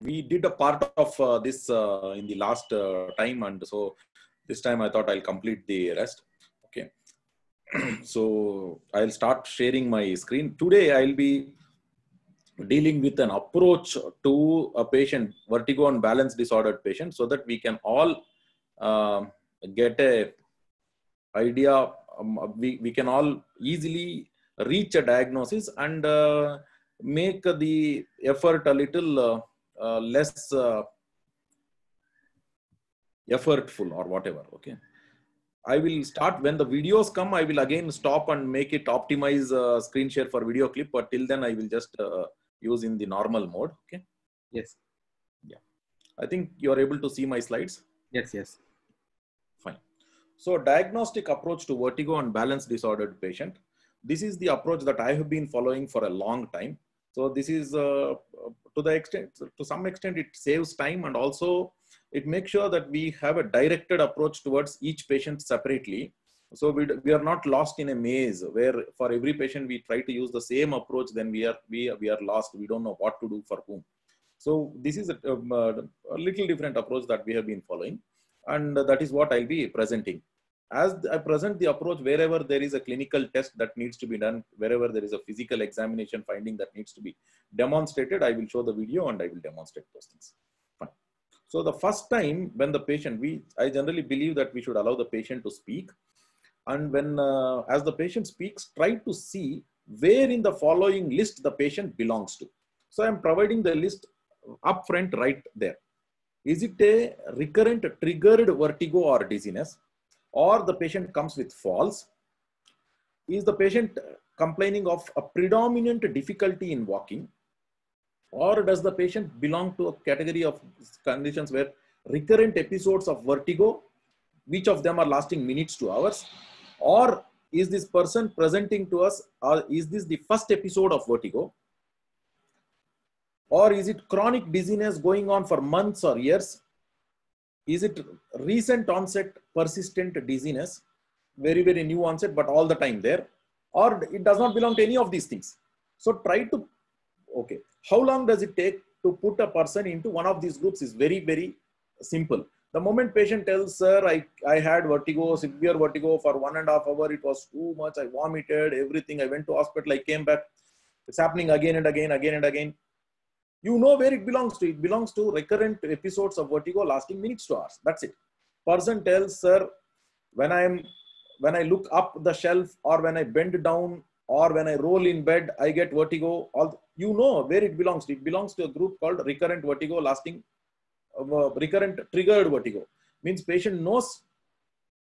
we did a part of this in the last time, and so this time I thought I'll complete the rest. Okay. So I'll start sharing my screen. Today I'll be dealing with an approach to a patient, vertigo and balance disordered patient, so that we can all get a idea. We can all easily reach a diagnosis and make the effort a little less effortful or whatever. Okay. I will start when the videos come. I will again stop and make it optimize screen share for video clip. But till then, I will just use in the normal mode. Okay. Yes. Yeah. I think you are able to see my slides. Yes. Yes. Fine. So, diagnostic approach to vertigo and balance disordered patient. This is the approach that I have been following for a long time. So, this is to some extent, it saves time, and also it makes sure that we have a directed approach towards each patient separately. So we are not lost in a maze where for every patient we try to use the same approach, then we are lost. We don't know what to do for whom. So this is a little different approach that we have been following, and that is what I'll be presenting. As I present the approach, wherever there is a clinical test that needs to be done, wherever there is a physical examination finding that needs to be demonstrated, I will show the video and I will demonstrate those things. Fine. So the first time when the patient, I generally believe that we should allow the patient to speak. And when, as the patient speaks, try to see where in the following list the patient belongs to. So I'm providing the list up front right there. Is it a recurrent triggered vertigo or dizziness? Or the patient comes with falls? Is the patient complaining of a predominant difficulty in walking? Or does the patient belong to a category of conditions where recurrent episodes of vertigo, which of them are lasting minutes to hours? Or is this person presenting to us, or is this the first episode of vertigo? Or is it chronic dizziness going on for months or years? Is it recent onset persistent dizziness, very, very new onset, but all the time there? Or it does not belong to any of these things. So try to, okay, how long does it take to put a person into one of these groups is very, very simple. The moment patient tells, sir, I had vertigo, severe vertigo for 1.5 hours, it was too much, I vomited, everything, I went to hospital, I came back, it's happening again and again, again and again. You know where it belongs to. It belongs to recurrent episodes of vertigo lasting minutes to hours. That's it. Person tells, sir, when I look up the shelf, or when I bend down, or when I roll in bed, I get vertigo. You know where it belongs to. It belongs to a group called recurrent vertigo lasting, recurrent triggered vertigo. Means patient knows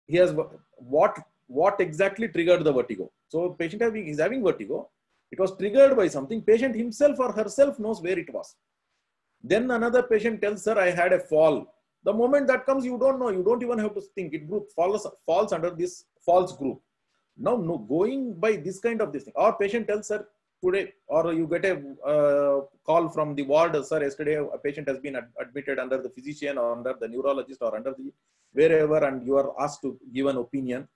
he has what exactly triggered the vertigo. So patient is having vertigo. It was triggered by something. Patient himself or herself knows where it was. Then another patient tells, sir, I had a fall. The moment that comes, you don't know. You don't even have to think. It falls under this false group. Now, no, going by this kind of this thing. Or patient tells, sir, today, or you get a call from the ward, sir, yesterday a patient has been admitted under the physician or under the neurologist or under the wherever, and you are asked to give an opinion.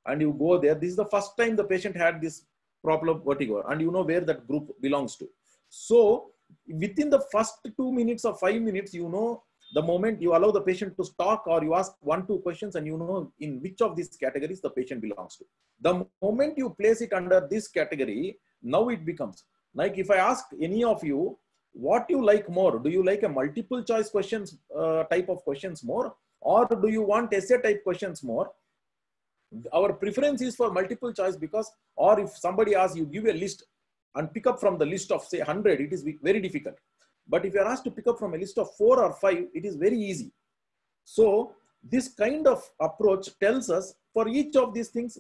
And you go there. This is the first time the patient had this problem vertigo, and you know where that group belongs to. So within the first 2 minutes or 5 minutes, you know, the moment you allow the patient to talk, or you ask 1-2 questions, and you know in which of these categories the patient belongs to. The moment you place it under this category, now it becomes like, if I ask any of you, what you like more? Do you like a multiple choice questions type of questions more, or do you want essay type questions more? Our preference is for multiple choice, because, or if somebody asks, you give a list and pick up from the list of say 100, it is very difficult. But if you are asked to pick up from a list of 4 or 5, it is very easy. So this kind of approach tells us for each of these things,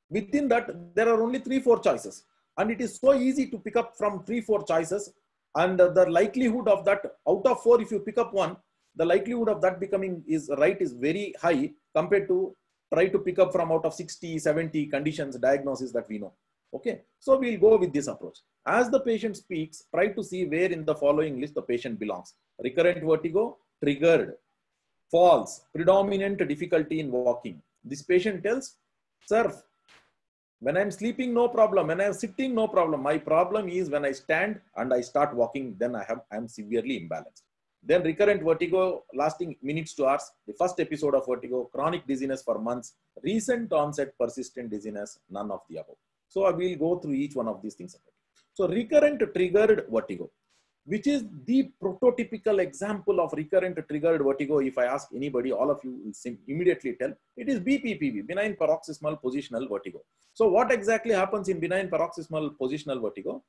within that there are only 3-4 choices, and it is so easy to pick up from 3-4 choices, and the likelihood of that, out of 4, if you pick up one, the likelihood of that becoming is right is very high compared to try to pick up from out of 60-70 conditions diagnosis that we know. Okay, so we'll go with this approach. As the patient speaks, try to see where in the following list the patient belongs. Recurrent vertigo, triggered, falls, predominant difficulty in walking. This patient tells, sir, when I'm sleeping, no problem. When I'm sitting, no problem. My problem is when I stand and I start walking, then I'm severely imbalanced. then recurrent vertigo lasting minutes to hours, the first episode of vertigo, chronic dizziness for months, recent onset persistent dizziness, none of the above. So I will go through each one of these things. So recurrent triggered vertigo, which is the prototypical example of recurrent triggered vertigo. If I ask anybody, all of you will immediately tell it is BPPV, benign paroxysmal positional vertigo. So what exactly happens in benign paroxysmal positional vertigo?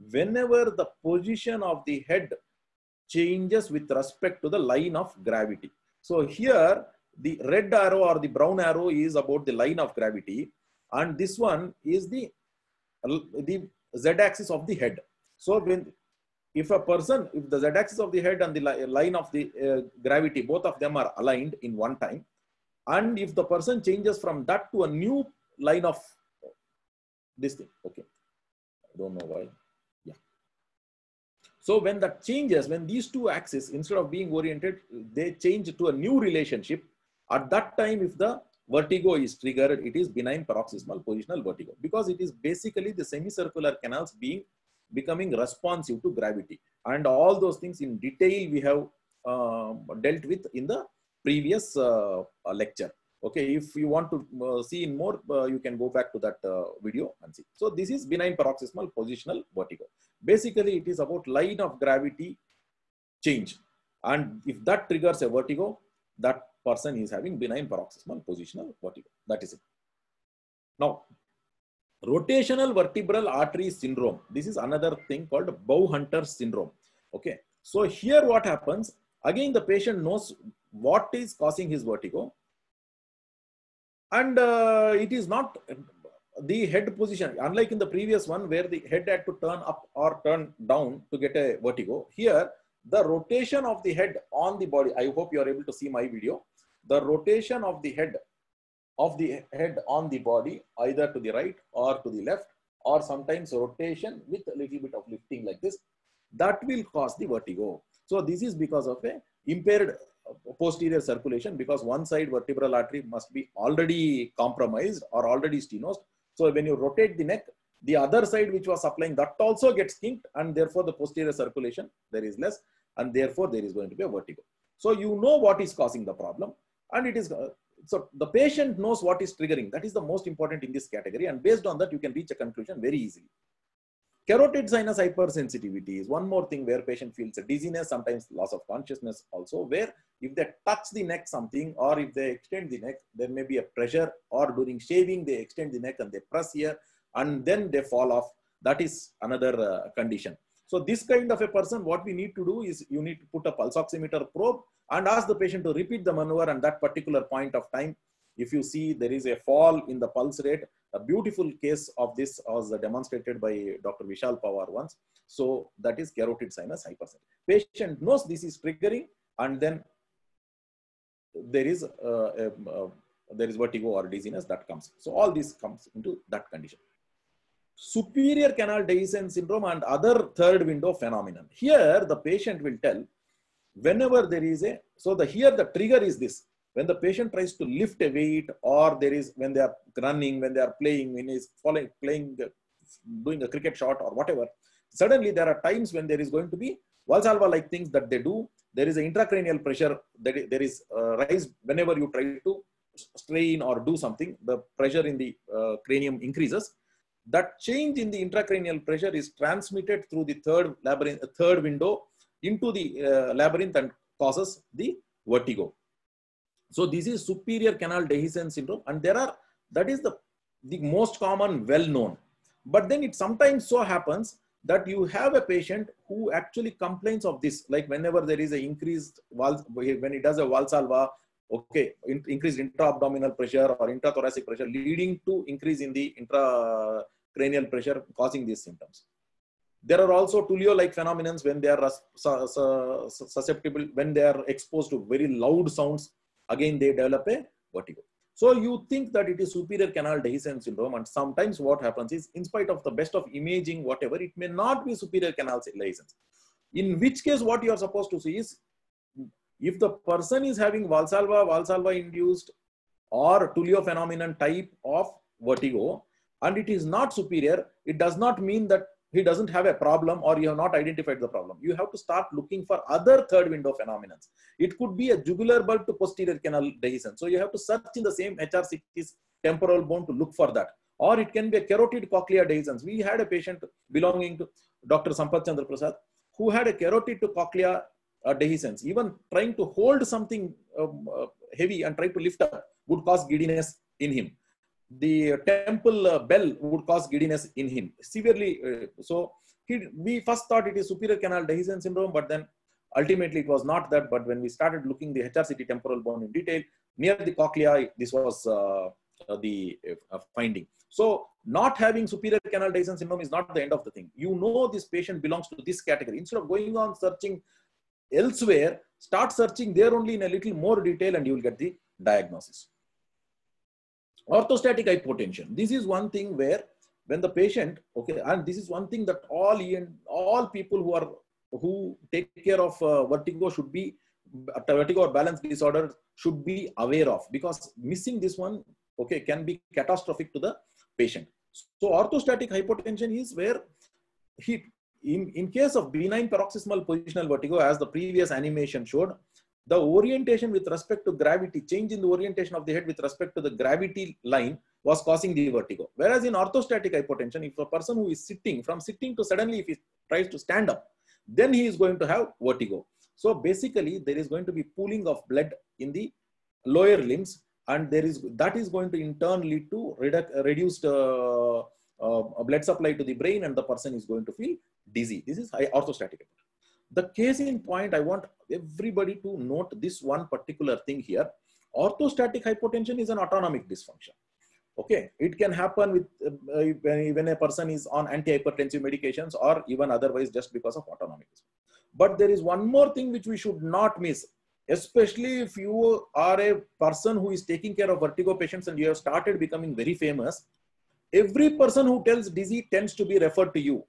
Whenever the position of the head changes with respect to the line of gravity. So here the red arrow or the brown arrow is about the line of gravity, and this one is the z-axis of the head. So if the z-axis of the head and the line of the gravity, both of them are aligned in one time, and if the person changes from that to a new line of this thing, okay, I don't know why. So when that changes, when these two axes, instead of being oriented, they change to a new relationship, at that time, if the vertigo is triggered, it is benign paroxysmal positional vertigo, because it is basically the semicircular canals becoming responsive to gravity. And all those things in detail we have dealt with in the previous lecture. Okay, if you want to see in more, you can go back to that video and see. So this is benign paroxysmal positional vertigo. Basically, it is about line of gravity change. And if that triggers a vertigo, that person is having benign paroxysmal positional vertigo. That is it. Now, rotational vertebral artery syndrome. This is another thing called Bowhunter syndrome. Okay. So here what happens, again, the patient knows what is causing his vertigo. And it is not the head position, unlike in the previous one where the head had to turn up or turn down to get a vertigo. Here, the rotation of the head on the body, I hope you are able to see my video. The rotation of the head on the body, either to the right or to the left, or sometimes rotation with a little bit of lifting like this, that will cause the vertigo. So this is because of a impaired posterior circulation, because one side vertebral artery must be already compromised or already stenosed. So when you rotate the neck, the other side which was supplying, that also gets kinked, and therefore the posterior circulation there is less, and therefore there is going to be a vertigo. So you know what is causing the problem, and it is so the patient knows what is triggering. That is the most important in this category, and based on that you can reach a conclusion very easily. Carotid sinus hypersensitivity is one more thing where patient feels a dizziness, sometimes loss of consciousness also, where if they touch the neck something, or if they extend the neck, there may be a pressure, or during shaving, they extend the neck and they press here and then they fall off. That is another condition. So this kind of a person, what we need to do is you need to put a pulse oximeter probe and ask the patient to repeat the maneuver, and that particular point of time, if you see there is a fall in the pulse rate. A beautiful case of this was demonstrated by Dr. Vishal Pawar once. So that is carotid sinus hypersensitivity. Patient knows this is triggering, and then there is vertigo or dizziness that comes. So all this comes into that condition. Superior canal dehiscence syndrome and other third window phenomenon. Here the patient will tell whenever there is a, so here the trigger is this. When the patient tries to lift a weight, or there is, when they are running, when they are playing, when he is doing a cricket shot or whatever, suddenly there are times when there is going to be Valsalva like things that they do. There is an intracranial pressure, there is rise whenever you try to strain or do something, the pressure in the cranium increases. That change in the intracranial pressure is transmitted through the third window into the labyrinth and causes the vertigo. So this is superior canal dehiscence syndrome, and that is the most common, well known. But then it sometimes so happens that you have a patient who actually complains of this, like whenever there is an increased when he does a Valsalva, okay, increased intra-abdominal pressure or intrathoracic pressure leading to increase in the intracranial pressure causing these symptoms. There are also Tullio-like phenomena when they are susceptible, when they are exposed to very loud sounds. Again, they develop a vertigo. So you think that it is superior canal dehiscence syndrome, and sometimes what happens is, in spite of the best of imaging, whatever, it may not be superior canal dehiscence. In which case, what you are supposed to see is, if the person is having Valsalva induced or Tullio phenomenon type of vertigo, and it is not superior, it does not mean that he doesn't have a problem, or you have not identified the problem. You have to start looking for other third window phenomena. It could be a jugular bulb to posterior canal dehiscence. So you have to search in the same HR-CT's temporal bone to look for that. Or it can be a carotid cochlear dehiscence. We had a patient belonging to Dr. Sampath Chandra Prasad who had a carotid to cochlea dehiscence. Even trying to hold something heavy and try to lift up would cause giddiness in him. The temple bell would cause giddiness in him severely. So we first thought it is superior canal dehiscence syndrome, but then ultimately it was not that. But when we started looking the HR-CT temporal bone in detail near the cochlea, this was the finding. So not having superior canal dehiscence syndrome is not the end of the thing. You know this patient belongs to this category. Instead of going on searching elsewhere, start searching there only in a little more detail and you will get the diagnosis. Orthostatic hypotension. This is one thing where when the patient, okay, and this is one thing that all people who take care of vertigo should be, vertigo or balance disorder should be aware of, because missing this one, okay, can be catastrophic to the patient. So orthostatic hypotension is where in case of benign paroxysmal positional vertigo, as the previous animation showed, the orientation with respect to gravity, change in the orientation of the head with respect to the gravity line was causing the vertigo. Whereas in orthostatic hypotension, if a person who is sitting, from sitting to suddenly if he tries to stand up, then he is going to have vertigo. So basically there is going to be pooling of blood in the lower limbs, and that is going to in turn lead to reduced blood supply to the brain, and the person is going to feel dizzy. This is orthostatic hypotension. The case in point, I want everybody to note this one particular thing here. Orthostatic hypotension is an autonomic dysfunction. Okay, it can happen with when a person is on antihypertensive medications or even otherwise just because of autonomic dysfunction. But there is one more thing which we should not miss, especially if you are a person who is taking care of vertigo patients and you have started becoming very famous. Every person who tells dizzy tends to be referred to you.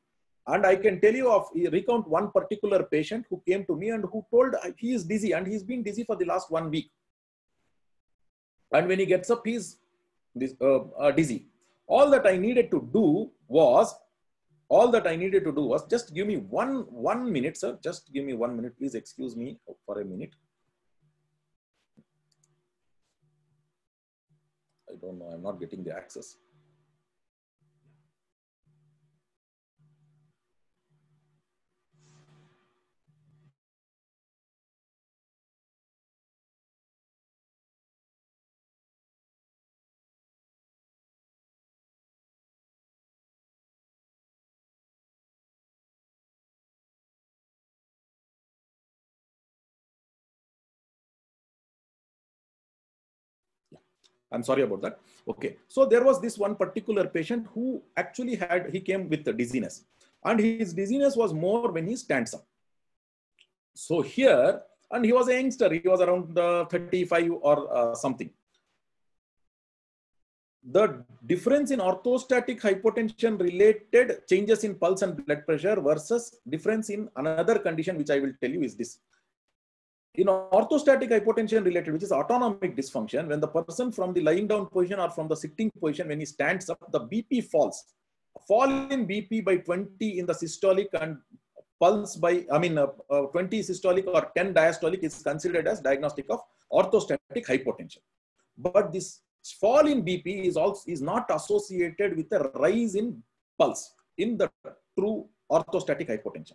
And I can tell you recount one particular patient who came to me and who told he is dizzy, and he's been dizzy for the last 1 week. And when he gets up, he's dizzy. All that I needed to do was just give me one minute, sir. Just give me 1 minute. Please excuse me for a minute. I don't know. I'm not getting the access. I'm sorry about that. Okay. So there was this one particular patient who actually he came with the dizziness, and his dizziness was more when he stands up. So here, and he was a youngster, he was around 35 or something. The difference in orthostatic hypotension related changes in pulse and blood pressure versus difference in another condition, which I will tell you is this. In orthostatic hypotension related, which is autonomic dysfunction, when the person from the lying down position or from the sitting position, when he stands up, the BP falls. Fall in BP by 20 in the systolic and pulse by, 20 systolic or 10 diastolic is considered as diagnostic of orthostatic hypotension. But this fall in BP is not associated with a rise in pulse in the true orthostatic hypotension.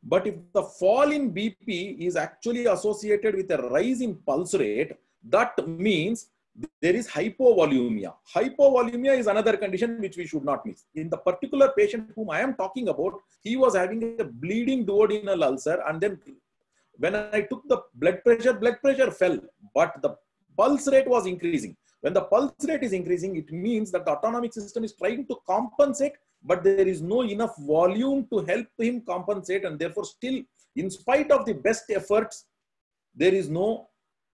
But if the fall in BP is actually associated with a rise in pulse rate, that means there is hypovolemia. Hypovolemia is another condition which we should not miss. In the particular patient whom I am talking about, he was having a bleeding duodenal ulcer, and then when I took the blood pressure fell, but the pulse rate was increasing. When the pulse rate is increasing, it means that the autonomic system is trying to compensate, but there is no enough volume to help him compensate, and therefore still, in spite of the best efforts, there is no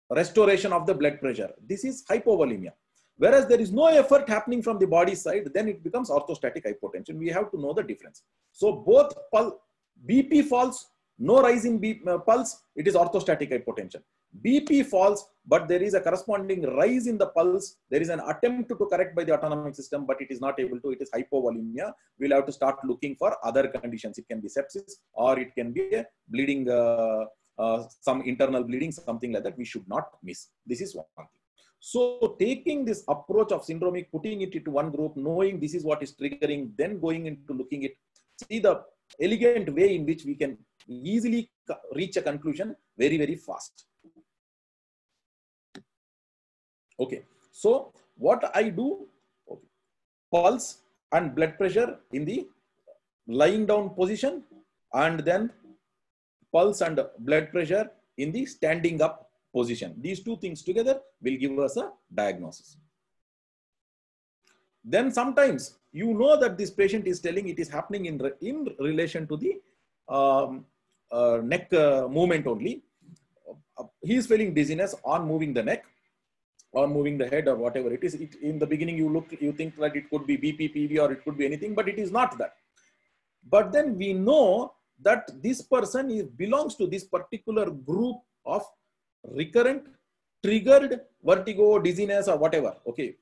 restoration of the blood pressure. This is hypovolemia. Whereas there is no effort happening from the body side, then it becomes orthostatic hypotension. We have to know the difference. So both BP falls, no rise in pulse, it is orthostatic hypotension. BP falls, but there is a corresponding rise in the pulse. There is an attempt to correct by the autonomic system, but it is not able to. It is hypovolemia. We'll have to start looking for other conditions. It can be sepsis, or it can be a bleeding, some internal bleeding, something like that. We should not miss. This is one thing. So taking this approach of syndromic, putting it into one group, knowing this is what is triggering, then going into looking at, see the elegant way in which we can easily reach a conclusion very, very fast. Okay, so what I do, okay, pulse and blood pressure in the lying down position, and then pulse and blood pressure in the standing up position. These two things together will give us a diagnosis. Then sometimes you know that this patient is telling it is happening in relation to the neck movement only. He is feeling dizziness on moving the neck, or moving the head, or whatever it is. In the beginning, you think that it could be BP, PV, or it could be anything, but it is not that. But then we know that this person belongs to this particular group of recurrent, triggered vertigo, dizziness, or whatever. Okay.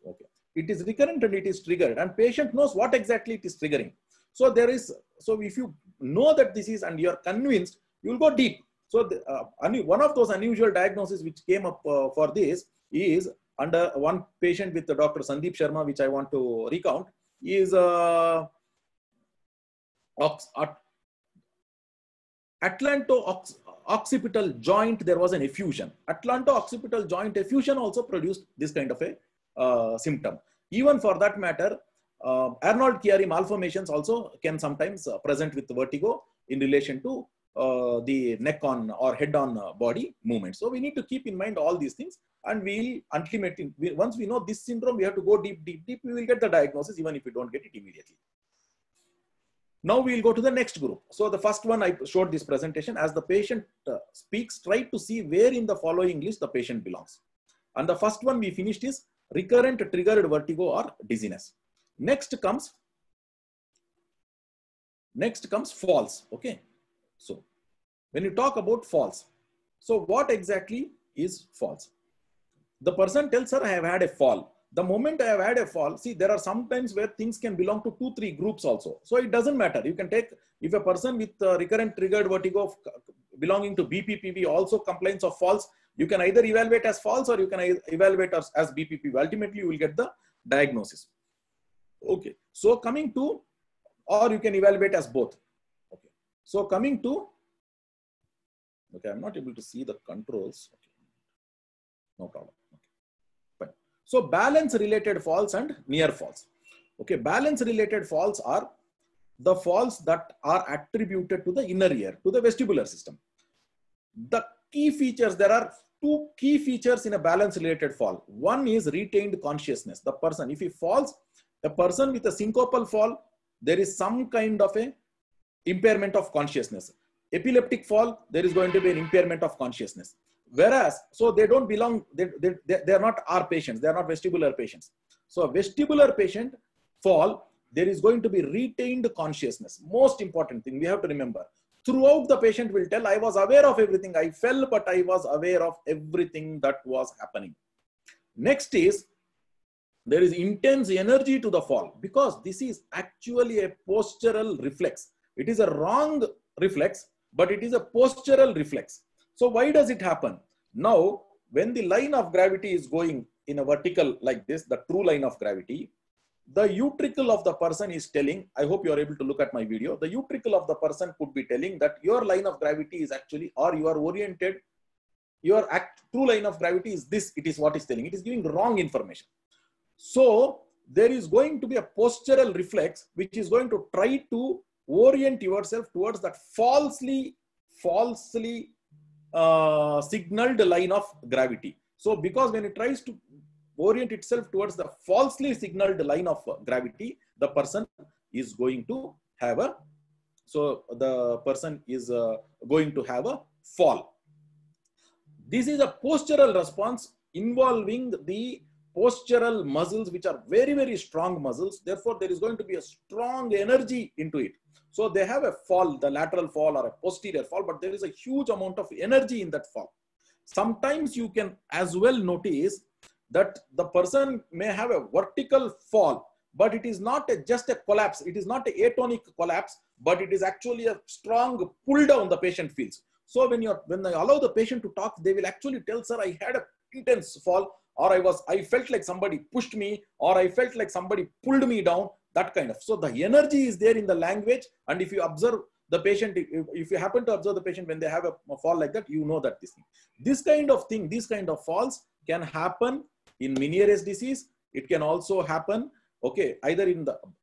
It is recurrent and it is triggered, and patient knows what exactly it is triggering. So if you know that this is, and you are convinced, you will go deep. So one of those unusual diagnoses which came up for this is under one patient with Dr. Sandeep Sharma, which I want to recount, is atlanto-occipital joint. There was an effusion. Atlanto-occipital joint effusion also produced this kind of a symptom. Even for that matter, Arnold-Chiari malformations also can sometimes present with vertigo in relation to the neck on or head on body movement. So we need to keep in mind all these things, and we'll ultimately, once we know this syndrome, we have to go deep. We will get the diagnosis even if we don't get it immediately. Now we will go to the next group. So the first one I showed this presentation. As the patient speaks, try to see where in the following list the patient belongs. And the first one we finished is recurrent triggered vertigo or dizziness. Next comes falls. Okay. So when you talk about falls, so what exactly is falls? The person tells her, I have had a fall. The moment I have had a fall, see, there are some times where things can belong to 2-3 groups also. So it doesn't matter. You can take, if a person with recurrent triggered vertigo belonging to BPPV also complains of falls, you can either evaluate as falls or you can evaluate as BPPV. Ultimately, you will get the diagnosis. Okay. So coming to, or you can evaluate as both. Okay. So coming to, okay, I'm not able to see the controls. Okay. No problem. Okay. Fine. So balance related falls and near falls. Okay. Balance related falls are the falls that are attributed to the inner ear, to the vestibular system. The key features, there are 2 key features in a balance related fall. One is retained consciousness. The person, if he falls, a person with a syncopal fall, there is some kind of a impairment of consciousness. Epileptic fall, there is going to be an impairment of consciousness. Whereas, so they don't belong, they are not our patients, they are not vestibular patients. So a vestibular patient fall, there is going to be retained consciousness. Most important thing we have to remember. Throughout the patient will tell, I was aware of everything. I fell, but I was aware of everything that was happening. Next is, there is intense energy to the fall, because this is actually a postural reflex. It is a wrong reflex, but it is a postural reflex. So why does it happen? Now, when the line of gravity is going in a vertical like this, the true line of gravity, the utricle of the person is telling, I hope you are able to look at my video, the utricle of the person could be telling that your line of gravity is actually, or you are oriented, your true line of gravity is this, it is what is telling. It is giving wrong information. So there is going to be a postural reflex, which is going to try to orient yourself towards that falsely signaled line of gravity. So because when it tries to orient itself towards the falsely signaled line of gravity, the person is going to have a, so the person is going to have a fall. This is a postural response involving the postural muscles, which are very, very strong muscles. Therefore, there is going to be a strong energy into it. So they have a fall, the lateral fall or a posterior fall, but there is a huge amount of energy in that fall. sometimes you can as well notice that the person may have a vertical fall, but it is not just a collapse. It is not a atonic collapse, but it is actually a strong pull down the patient feels. So when I allow the patient to talk, they will actually tell, sir, I had an intense fall, or I felt like somebody pushed me, or I felt like somebody pulled me down, that kind of. So the energy is there in the language. And if you observe the patient, if you happen to observe the patient when they have a fall like that, you know that this kind of thing, these kind of falls can happen in Meniere's disease. It can also happen, okay, either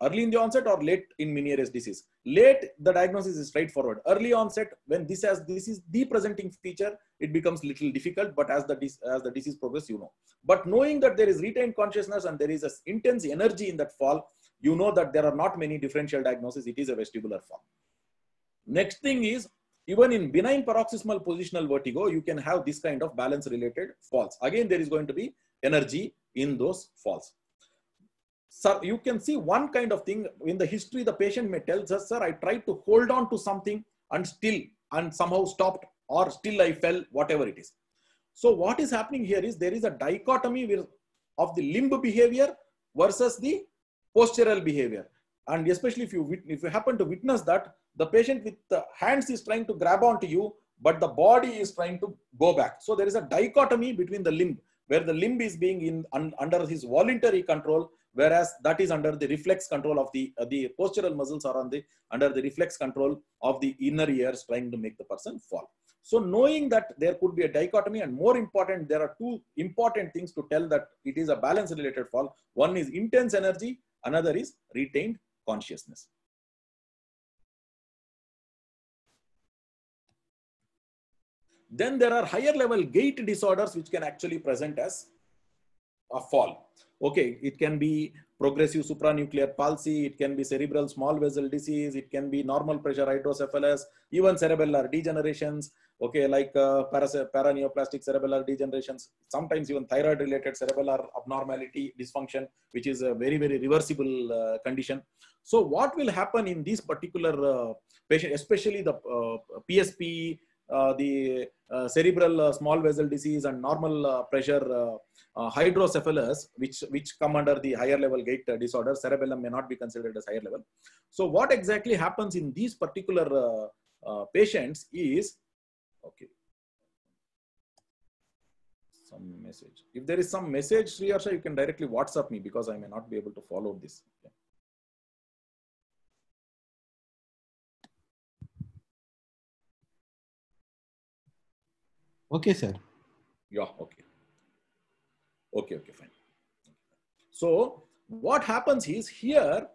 early in the onset or late in Meniere's disease. Late, the diagnosis is straightforward. Early onset, when this is the presenting feature, it becomes little difficult, but as the disease progresses, you know. But knowing that there is retained consciousness and there is an intense energy in that fall, you know that there are not many differential diagnoses. It is a vestibular fall. Next thing is, even in benign paroxysmal positional vertigo, you can have this kind of balance related falls. Again, there is going to be energy in those falls. So you can see one kind of thing in the history, the patient may tell us, sir, I tried to hold on to something and somehow stopped, or still I fell, whatever it is. So what is happening here is there is a dichotomy of the limb behavior versus the postural behavior. And especially if you happen to witness that, the patient with the hands is trying to grab onto you, but the body is trying to go back. So there is a dichotomy between the limb, where the limb is being under his voluntary control, whereas that is under the reflex control of the postural muscles are under the reflex control of the inner ears, trying to make the person fall. So knowing that there could be a dichotomy, and more important, there are two important things to tell that it is a balance related fall. One is intense energy, another is retained consciousness. Then there are higher level gait disorders which can actually present as a fall. Okay, it can be progressive supranuclear palsy, it can be cerebral small vessel disease, it can be normal pressure hydrocephalus, even cerebellar degenerations, okay, like paraneoplastic cerebellar degenerations, sometimes even thyroid related cerebellar abnormality dysfunction, which is a very, very reversible condition. So what will happen in this particular patient, especially the PSP, the cerebral small vessel disease and normal pressure hydrocephalus, which come under the higher level gait disorder. Cerebellum may not be considered as higher level. So what exactly happens in these particular patients is, okay, some message. If there is some message, Sri Harsha, you can directly WhatsApp me, because I may not be able to follow this. Okay. Okay, sir. Yeah, okay. Okay, fine. So what happens is, here,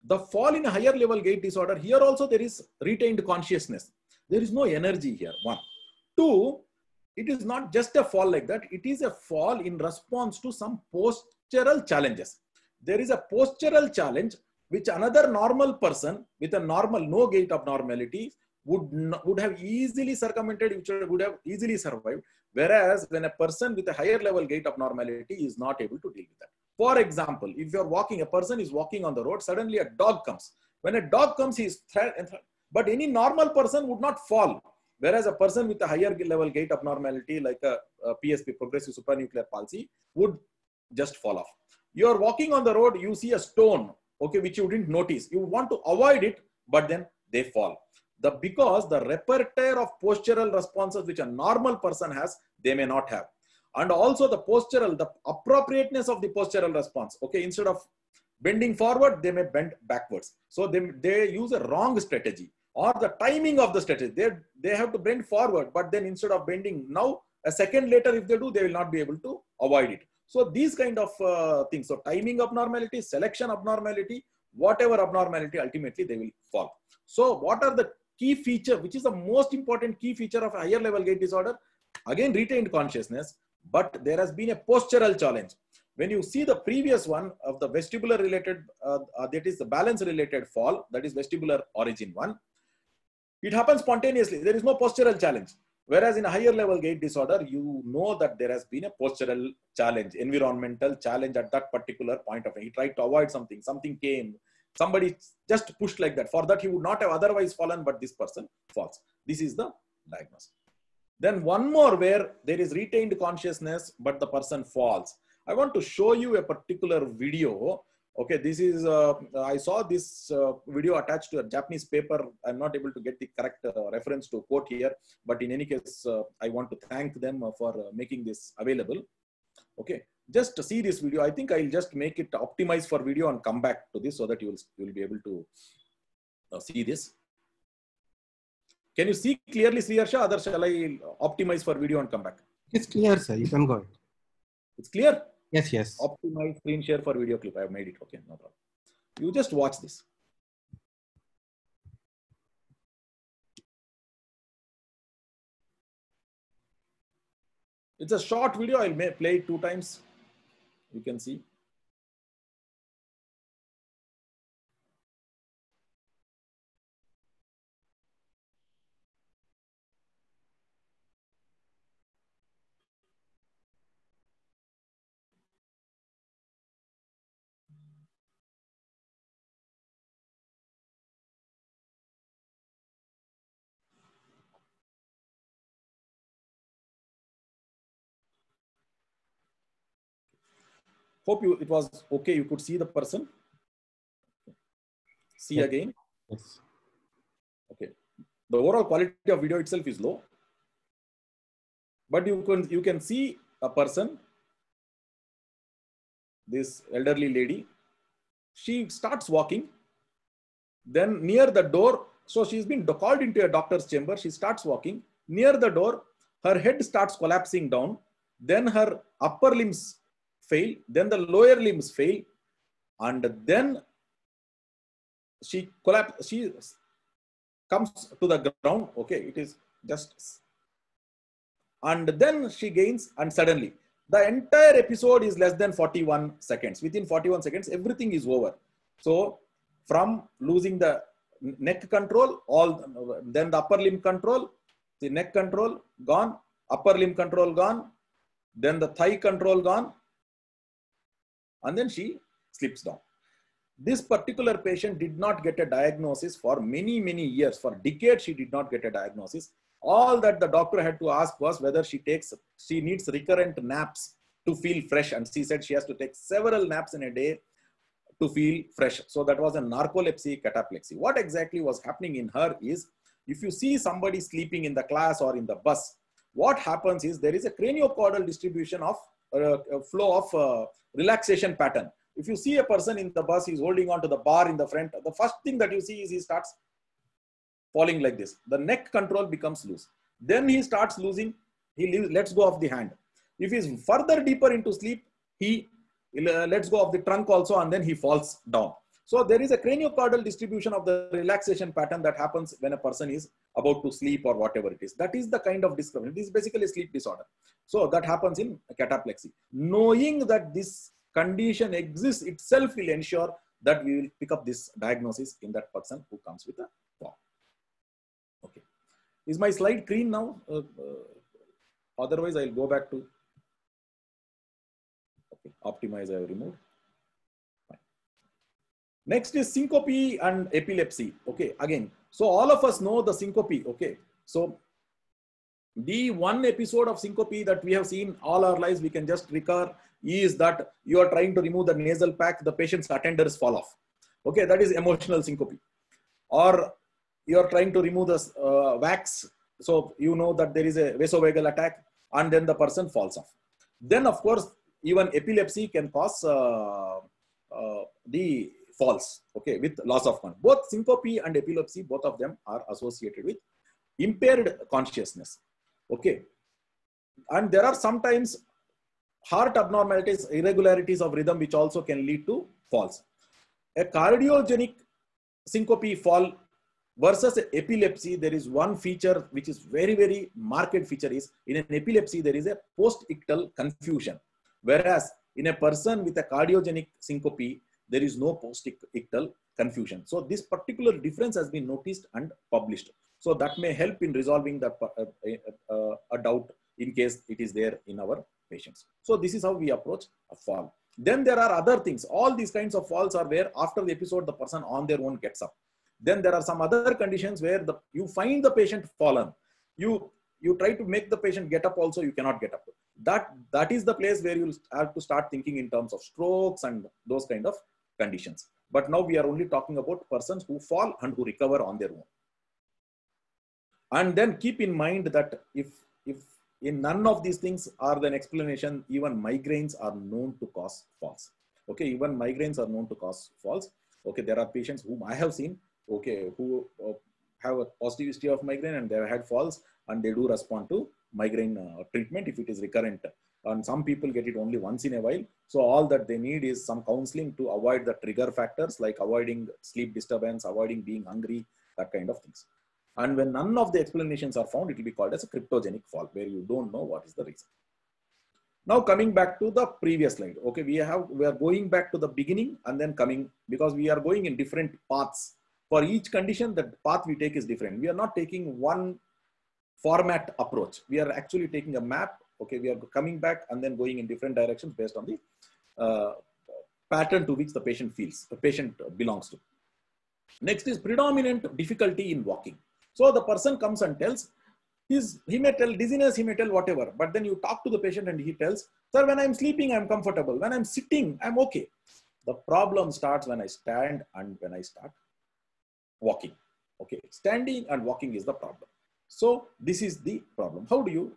the fall in a higher level gait disorder, here also there is retained consciousness. There is no energy here, one. Two, it is not just a fall like that. It is a fall in response to some postural challenges. There is a postural challenge which another normal person with a normal no gait abnormality would have easily circumvented, which would have easily survived. Whereas when a person with a higher level gait abnormality is not able to deal with that. For example, if you're walking, a person is walking on the road, suddenly a dog comes. When a dog comes, he is but any normal person would not fall. Whereas a person with a higher level gait abnormality, like a PSP, progressive supranuclear palsy, would just fall off. You're walking on the road, you see a stone, okay, which you didn't notice. You want to avoid it, but then they fall. Because the repertoire of postural responses which a normal person has, they may not have. And also the appropriateness of the postural response. Okay, instead of bending forward, they may bend backwards. So they use a wrong strategy, or the timing of the strategy. They have to bend forward, but then instead of bending now, a second later, if they do, they will not be able to avoid it. So these kind of things. So timing abnormality, selection abnormality, whatever abnormality, ultimately they will fall. So what are the key feature, which is the most important key feature of a higher level gait disorder? Again, retained consciousness, but there has been a postural challenge. When you see the previous one of the vestibular related, that is the balance related fall, that is vestibular origin one, it happens spontaneously. There is no postural challenge. Whereas in a higher level gait disorder, you know that there has been a postural challenge, environmental challenge at that particular point of time. He tried to avoid something, something came, somebody just pushed like that. For that, he would not have otherwise fallen, but this person falls. This is the diagnosis. Then one more where there is retained consciousness, but the person falls. I want to show you a particular video. Okay, this is, I saw this video attached to a Japanese paper. I'm not able to get the correct reference to quote here, but in any case, I want to thank them for making this available. Okay, just to see this video. I think I'll just make it optimized for video and come back to this so that you will be able to see this. Can you see clearly, Sri Harsha? Other shall I optimize for video and come back? It's clear, sir. You can go ahead. It's clear? Yes, yes. Optimize screen share for video clip. I have made it. Okay, no problem. You just watch this. It's a short video. I'll play it 2 times. You can see. Hope it was okay. You could see the person. See yes. Again. Yes. Okay. The overall quality of video itself is low, but you can see a person, this elderly lady. She starts walking. Then near the door, so she's been called into a doctor's chamber. She starts walking. Near the door, her head starts collapsing down. Then her upper limbs fail, then the lower limbs fail, and then she collapses. She comes to the ground. Okay, it is just, and then she gains, and suddenly the entire episode is less than 41 seconds. Within 41 seconds, everything is over. So from losing the neck control, then the upper limb control, the neck control gone, upper limb control gone, then the thigh control gone, and then she slips down. This particular patient did not get a diagnosis for many, many years. For decades, she did not get a diagnosis. All that the doctor had to ask was whether she needs recurrent naps to feel fresh. And she said she has to take several naps in a day to feel fresh. So that was a narcolepsy, cataplexy. What exactly was happening in her is, if you see somebody sleeping in the class or in the bus, what happens is there is a craniocaudal distribution of flow of relaxation pattern. If you see a person in the bus, he's holding on to the bar in the front, the first thing that you see is he starts falling like this. The neck control becomes loose. Then he starts losing, lets go of the hand. If he's further deeper into sleep, he lets go of the trunk also, and then he falls down. So there is a craniocaudal distribution of the relaxation pattern that happens when a person is about to sleep or whatever it is. That is the kind of discovery. This is basically a sleep disorder. So that happens in cataplexy. Knowing that this condition exists itself will ensure that we will pick up this diagnosis in that person who comes with a fall. Okay. Is my slide clean now? Otherwise, I'll go back to optimize. I have removed. Next is syncope and epilepsy. Okay, again, so all of us know the syncope. Okay, so the one episode of syncope that we have seen all our lives, we can just recur, is that you are trying to remove the nasal pack, the patient's attenders fall off. Okay, that is emotional syncope. Or you are trying to remove the wax, so you know that there is a vasovagal attack, and then the person falls off. Then, of course, even epilepsy can cause the falls, okay, with loss of consciousness. Both syncope and epilepsy, both of them are associated with impaired consciousness, okay. And there are sometimes heart abnormalities, irregularities of rhythm, which also can lead to falls. A cardiogenic syncope fall versus epilepsy, there is one feature which is very, very marked feature is, in an epilepsy, there is a post-ictal confusion. Whereas in a person with a cardiogenic syncope, there is no post-ictal confusion. So this particular difference has been noticed and published. So that may help in resolving the, a doubt in case it is there in our patients. So this is how we approach a fall. Then there are other things. All these kinds of falls are where after the episode, the person on their own gets up. Then there are some other conditions where you find the patient fallen. You You try to make the patient get up also, you cannot get up. That is the place where you'll have to start thinking in terms of strokes and those kind of conditions. But now we are only talking about persons who fall and who recover on their own. And then keep in mind that if in none of these things are an explanation, even migraines are known to cause falls. Okay, even migraines are known to cause falls. Okay, there are patients whom I have seen, okay, who have a positive history of migraine and they have had falls, and they do respond to migraine treatment if it is recurrent. And some people get it only once in a while. So all that they need is some counseling to avoid the trigger factors like avoiding sleep disturbance, avoiding being hungry, that kind of things. And when none of the explanations are found, it will be called as a cryptogenic fall, where you don't know what is the reason. Now coming back to the previous slide. Okay, we are going back to the beginning and then coming, because we are going in different paths. For each condition, the path we take is different. We are not taking one format approach. We are actually taking a map. Okay, we are coming back and then going in different directions based on the pattern to which the patient belongs to. Next is predominant difficulty in walking. So the person comes and tells, he may tell dizziness, he may tell whatever, but then you talk to the patient and he tells, sir, when I'm sleeping, I'm comfortable. When I'm sitting, I'm okay. The problem starts when I stand and when I start walking. Okay, standing and walking is the problem. So this is the problem. How do you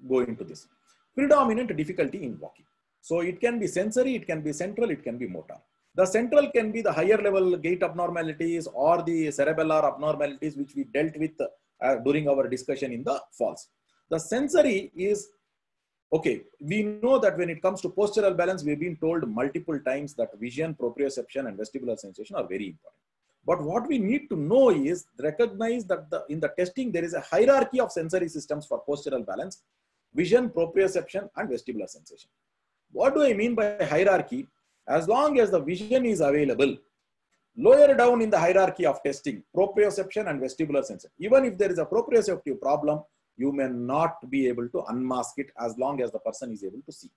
go into this? Predominant difficulty in walking. So it can be sensory, it can be central, it can be motor. The central can be the higher level gait abnormalities or the cerebellar abnormalities, which we dealt with during our discussion in the falls. The sensory is, okay, we know that when it comes to postural balance, we've been told multiple times that vision, proprioception, and vestibular sensation are very important. But what we need to know is recognize that in the testing, there is a hierarchy of sensory systems for postural balance: vision, proprioception, and vestibular sensation. What do I mean by hierarchy? As long as the vision is available, lower down in the hierarchy of testing, proprioception and vestibular sensation. Even if there is a proprioceptive problem, you may not be able to unmask it as long as the person is able to see.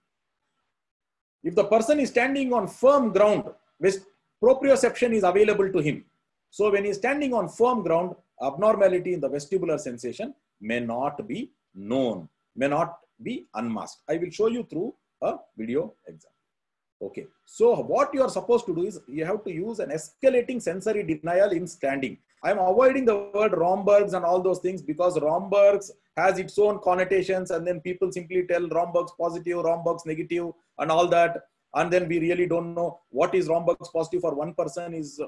If the person is standing on firm ground, proprioception is available to him. So when he is standing on firm ground, abnormality in the vestibular sensation may not be known, may not be unmasked. I will show you through a video example. Okay, so what you are supposed to do is you have to use an escalating sensory denial in standing. I am avoiding the word Romberg's and all those things because Romberg's has its own connotations, and then people simply tell Romberg's positive, Romberg's negative and all that. And then we really don't know what is Romberg's positive for one person is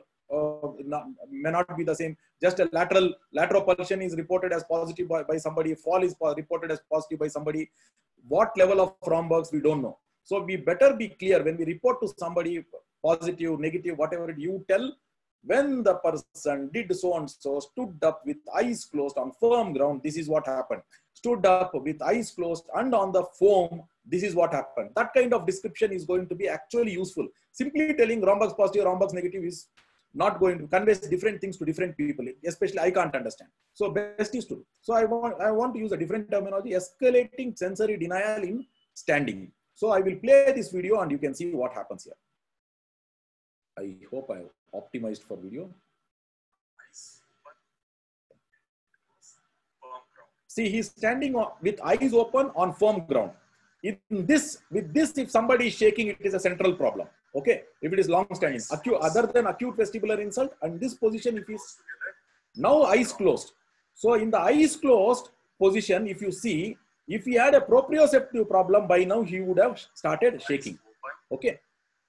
may not be the same. Just a lateral pulsion is reported as positive by somebody, fall is reported as positive by somebody. What level of Romberg's we don't know. So we better be clear when we report to somebody positive, negative, whatever you tell, when the person did so and so, stood up with eyes closed on firm ground, this is what happened. Stood up with eyes closed and on the foam, this is what happened. That kind of description is going to be actually useful. Simply telling Romberg's positive, Romberg's negative is not going to convey different things to different people, especially I can't understand. So best is to. So I want to use a different terminology, escalating sensory denial in standing. So I will play this video and you can see what happens here. I hope I optimized for video. See, he's standing with eyes open on firm ground. With this, if somebody is shaking, it is a central problem. Okay, if it is long standing, other than acute vestibular insult, and this position, if he's now eyes closed. So in the eyes closed position, if you see, if he had a proprioceptive problem, by now he would have started shaking. Okay.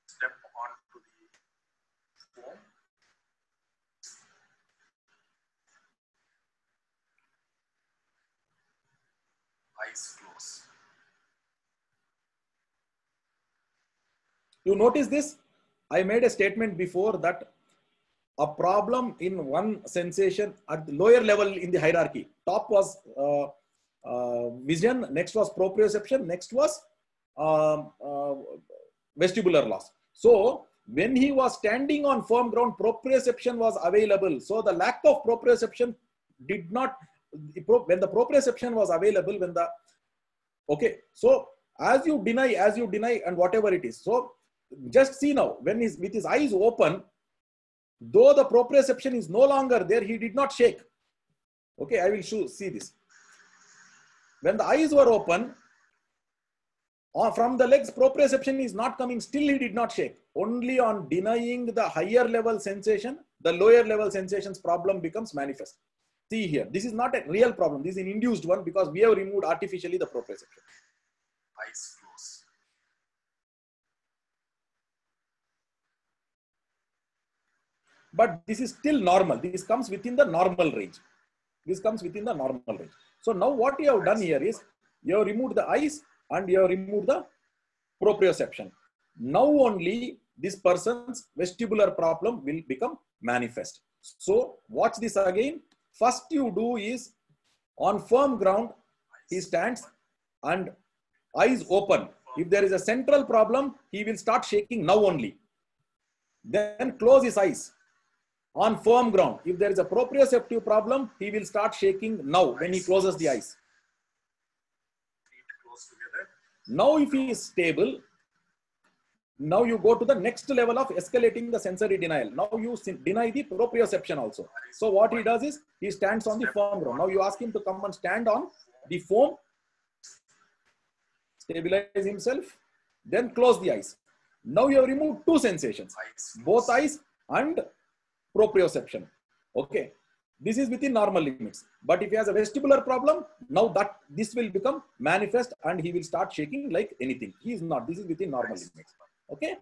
Step onto the foam. Eyes closed. You notice this? I made a statement before that a problem in one sensation at the lower level in the hierarchy. Top was vision, next was proprioception, next was vestibular loss. So when he was standing on firm ground, proprioception was available. So the lack of proprioception did not, when the proprioception was available, when the, okay. So as you deny and whatever it is. So just see now, when he's with his eyes open, though the proprioception is no longer there, he did not shake. Okay, I will see this. When the eyes were open, from the legs, proprioception is not coming. Still, he did not shake. Only on denying the higher level sensation, the lower level sensations problem becomes manifest. See here, this is not a real problem. This is an induced one because we have removed artificially the proprioception. Eyes close. But this is still normal. This comes within the normal range. This comes within the normal range. So now what you have done here is you have removed the eyes and you have removed the proprioception. Now only this person's vestibular problem will become manifest. So watch this again. First you do is on firm ground, he stands and eyes open. If there is a central problem, he will start shaking now only. Then close his eyes. On firm ground, if there is a proprioceptive problem, he will start shaking now when he closes the eyes. Feet close together. Now if he is stable, now you go to the next level of escalating the sensory denial. Now you deny the proprioception also. So what he does is, he stands on the firm ground. Now you ask him to come and stand on the foam, stabilize himself, then close the eyes. Now you have removed two sensations, both eyes and proprioception. Okay, this is within normal limits. But if he has a vestibular problem, now that this will become manifest and he will start shaking like anything. He is not. This is within normal limits. Okay.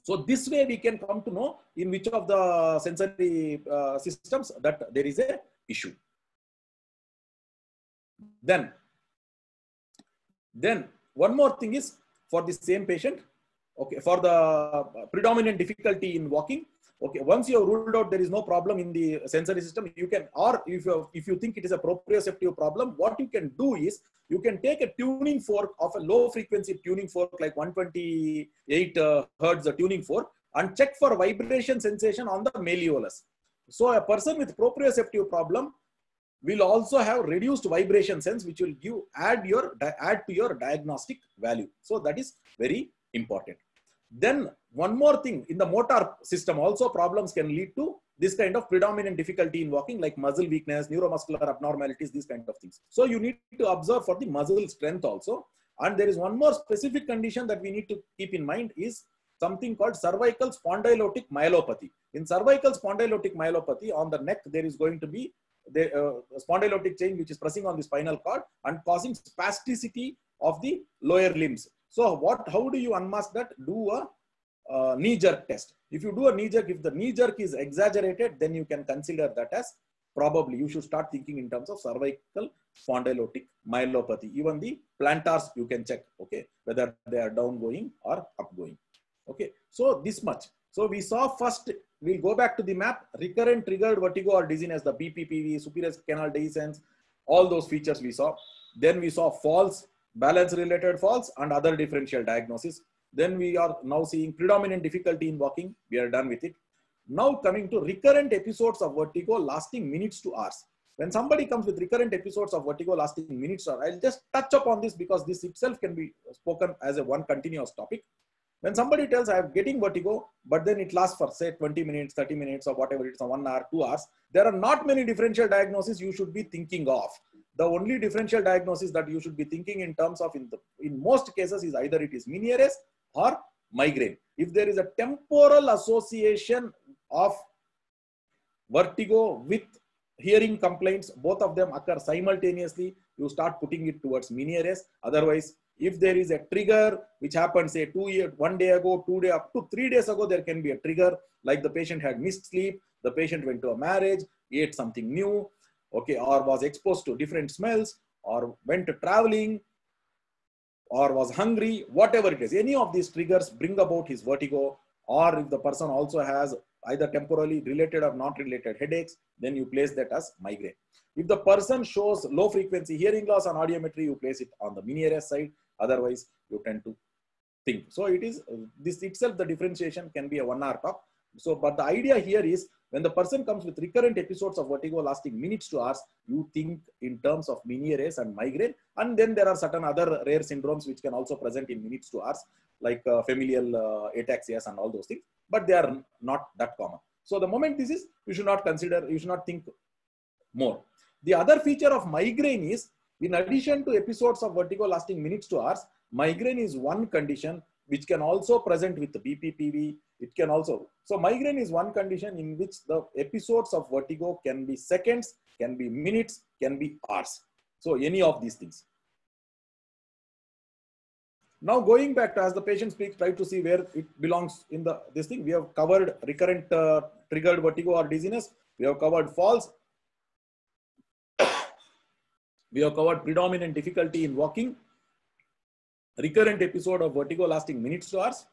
So this way we can come to know in which of the sensory systems that there is a issue. Then one more thing is for the same patient. Okay, for the predominant difficulty in walking, okay, once you have ruled out there is no problem in the sensory system, you can, or if you think it is a proprioceptive problem, what you can do is you can take a tuning fork of a low frequency tuning fork like 128 hertz tuning fork and check for vibration sensation on the malleolus. So a person with proprioceptive problem will also have reduced vibration sense, which will give add to your diagnostic value. So that is very important. Then one more thing, in the motor system also problems can lead to this kind of predominant difficulty in walking, like muscle weakness, neuromuscular abnormalities, these kind of things. So you need to observe for the muscle strength also. And there is one more specific condition that we need to keep in mind is something called cervical spondylotic myelopathy. In cervical spondylotic myelopathy, on the neck there is going to be the spondylotic chain which is pressing on the spinal cord and causing spasticity of the lower limbs. So how do you unmask that? Do a knee jerk test. If you do a knee jerk, if the knee jerk is exaggerated, then you can consider that as probably you should start thinking in terms of cervical spondylotic myelopathy. Even the plantars you can check, okay, whether they are down going or up going. Okay, so this much. So we saw first, we'll go back to the map, recurrent triggered vertigo or dizziness, the BPPV, superior canal dehiscence, all those features we saw. Then we saw falls, balance related falls and other differential diagnosis. Then we are now seeing predominant difficulty in walking. We are done with it. Now coming to recurrent episodes of vertigo lasting minutes to hours. When somebody comes with recurrent episodes of vertigo lasting minutes to hours, I'll just touch upon this because this itself can be spoken as a one continuous topic. When somebody tells I am getting vertigo, but then it lasts for say 20 minutes, 30 minutes or whatever it's 1 hour, 2 hours, there are not many differential diagnoses you should be thinking of. The only differential diagnosis that you should be thinking in terms of in most cases is either it is Meniere's or migraine. If there is a temporal association of vertigo with hearing complaints, both of them occur simultaneously, you start putting it towards Meniere's. Otherwise, if there is a trigger which happened say 1 day ago, 2 days, up to 3 days ago, there can be a trigger like the patient had missed sleep, the patient went to a marriage, ate something new, okay, or was exposed to different smells, or went to traveling, or was hungry, whatever it is. Any of these triggers bring about his vertigo, or if the person also has either temporally related or not related headaches, then you place that as migraine. If the person shows low frequency hearing loss on audiometry, you place it on the Meniere's side. Otherwise, you tend to think. So it is this itself, the differentiation can be a 1 hour talk. So, but the idea here is when the person comes with recurrent episodes of vertigo lasting minutes to hours, you think in terms of Meniere's and migraine. And then there are certain other rare syndromes which can also present in minutes to hours, like familial ataxias and all those things, but they are not that common. So the moment this is, you should not consider, you should not think more. The other feature of migraine is, in addition to episodes of vertigo lasting minutes to hours, migraine is one condition which can also present with the BPPV. It can also, so migraine is one condition in which the episodes of vertigo can be seconds, can be minutes, can be hours. So any of these things. Now going back to, as the patient speaks, try to see where it belongs in this thing. We have covered recurrent triggered vertigo or dizziness. We have covered falls. We have covered predominant difficulty in walking. Recurrent episode of vertigo lasting minutes to hours.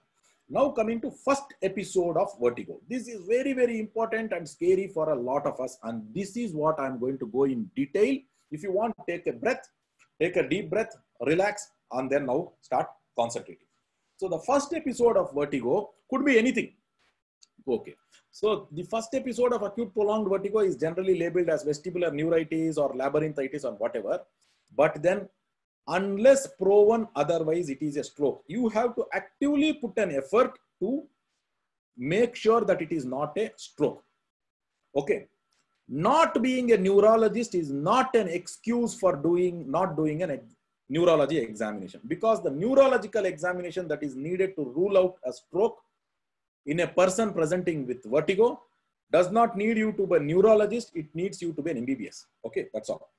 Now coming to first episode of vertigo. This is very, very important and scary for a lot of us. And this is what I'm going to go in detail. If you want, take a breath, take a deep breath, relax, and then now start concentrating. So the first episode of vertigo could be anything. Okay. So the first episode of acute prolonged vertigo is generally labeled as vestibular neuritis or labyrinthitis or whatever. But then unless proven otherwise, it is a stroke. You have to actively put an effort to make sure that it is not a stroke. Okay. Not being a neurologist is not an excuse for not doing an neurology examination, because the neurological examination that is needed to rule out a stroke in a person presenting with vertigo does not need you to be a neurologist. It needs you to be an MBBS. Okay, that's all.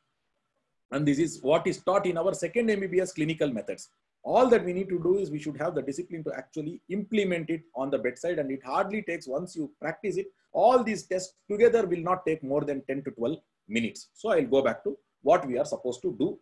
And this is what is taught in our second MBBS clinical methods. All that we need to do is we should have the discipline to actually implement it on the bedside, and it hardly takes, once you practice it, all these tests together will not take more than 10 to 12 minutes. So I'll go back to what we are supposed to do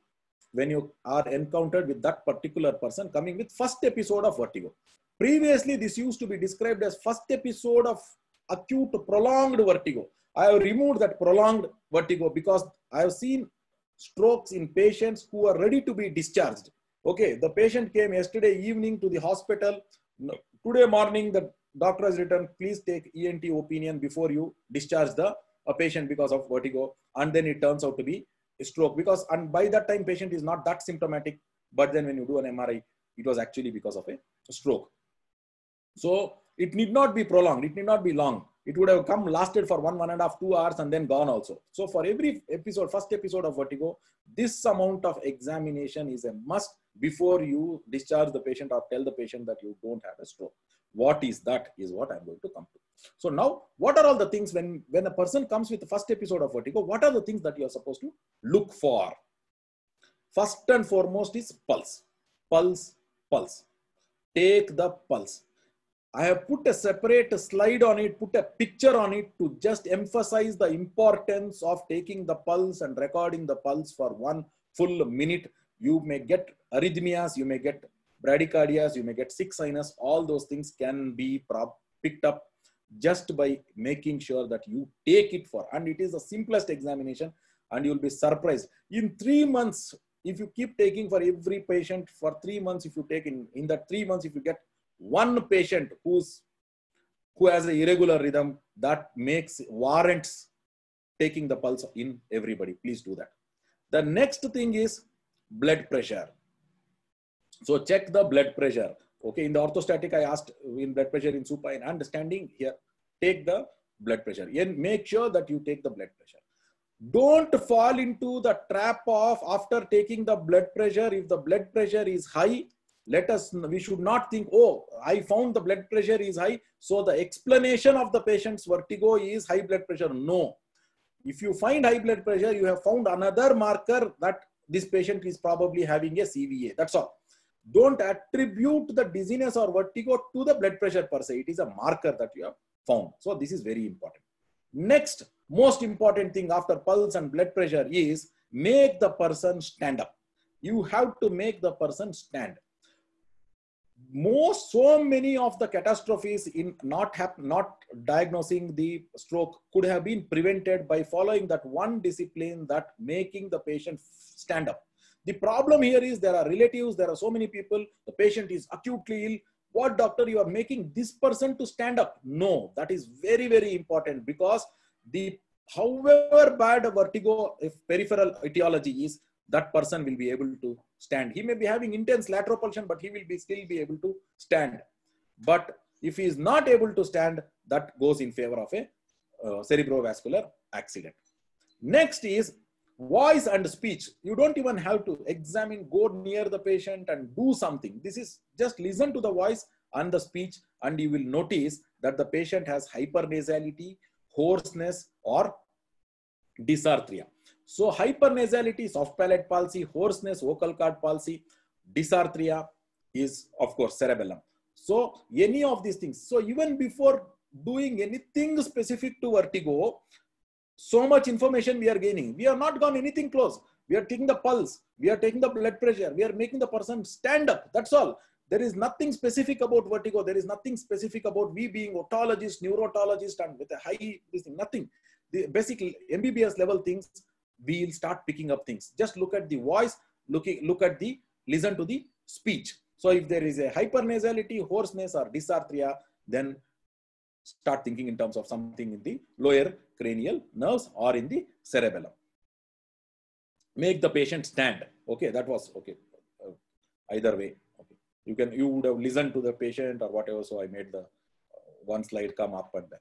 when you are encountered with that particular person coming with first episode of vertigo. Previously, this used to be described as first episode of acute prolonged vertigo. I have removed that prolonged vertigo because I have seen strokes in patients who are ready to be discharged. Okay, the patient came yesterday evening to the hospital. Today morning, the doctor has written, please take ENT opinion before you discharge a patient because of vertigo. And then it turns out to be a stroke, because, and by that time patient is not that symptomatic, but then when you do an MRI, it was actually because of a stroke. So it need not be prolonged. It need not be long. It would have lasted for 1.5, 2 hours and then gone also. So for every episode, first episode of vertigo, this amount of examination is a must before you discharge the patient or tell the patient that you don't have a stroke. What is that is what I'm going to come to. So now, what are all the things when a person comes with the first episode of vertigo, what are the things that you are supposed to look for? First and foremost is pulse. Pulse, pulse. Take the pulse. I have put a separate slide on it, put a picture on it to just emphasize the importance of taking the pulse and recording the pulse for 1 full minute. You may get arrhythmias, you may get bradycardias, you may get sick sinus. All those things can be picked up just by making sure that you take it for, and it is the simplest examination, and you'll be surprised. In 3 months, if you keep taking for every patient for 3 months, if you take in that 3 months, if you get one patient who has an irregular rhythm, that warrants taking the pulse in everybody. Please do that. The next thing is blood pressure. So check the blood pressure. Okay, in the orthostatic, I asked in blood pressure in supine and standing here, take the blood pressure and make sure that you take the blood pressure. Don't fall into the trap of, after taking the blood pressure, if the blood pressure is high, we should not think, oh, I found the blood pressure is high, so the explanation of the patient's vertigo is high blood pressure. No. If you find high blood pressure, you have found another marker that this patient is probably having a CVA. That's all. Don't attribute the dizziness or vertigo to the blood pressure per se. It is a marker that you have found. So this is very important. Next, most important thing after pulse and blood pressure is make the person stand up. You have to make the person stand. So many of the catastrophes in not diagnosing the stroke could have been prevented by following that one discipline, that making the patient stand up. The problem here is there are relatives, there are so many people, the patient is acutely ill. What doctor, you are making this person to stand up? No, that is very, very important, because however bad a vertigo, if peripheral etiology is, that person will be able to stand. He may be having intense lateral pulsion, but he will still be able to stand. But if he is not able to stand, that goes in favor of a cerebrovascular accident. Next is Voice and speech, you don't even have to examine, go near the patient and do something. This is just listen to the voice and the speech, and you will notice that the patient has hypernasality, hoarseness, or dysarthria. So hypernasality, soft palate palsy, hoarseness, vocal cord palsy, dysarthria is of course cerebellum. So any of these things. So even before doing anything specific to vertigo, so much information we are gaining. We have not gone anything close. We are taking the pulse. We are taking the blood pressure. We are making the person stand up. That's all. There is nothing specific about vertigo. There is nothing specific about we being otologist, neurotologist, and with a high this thing. Nothing. The basic MBBS level things, we will start picking up things. Just look at the voice. Listen to the speech. So if there is a hypernasality, hoarseness, or dysarthria, then start thinking in terms of something in the lower cranial nerves or in the cerebellum. Make the patient stand. Okay, that was okay. Either way, okay. You would have listened to the patient or whatever. So I made the one slide come up and back.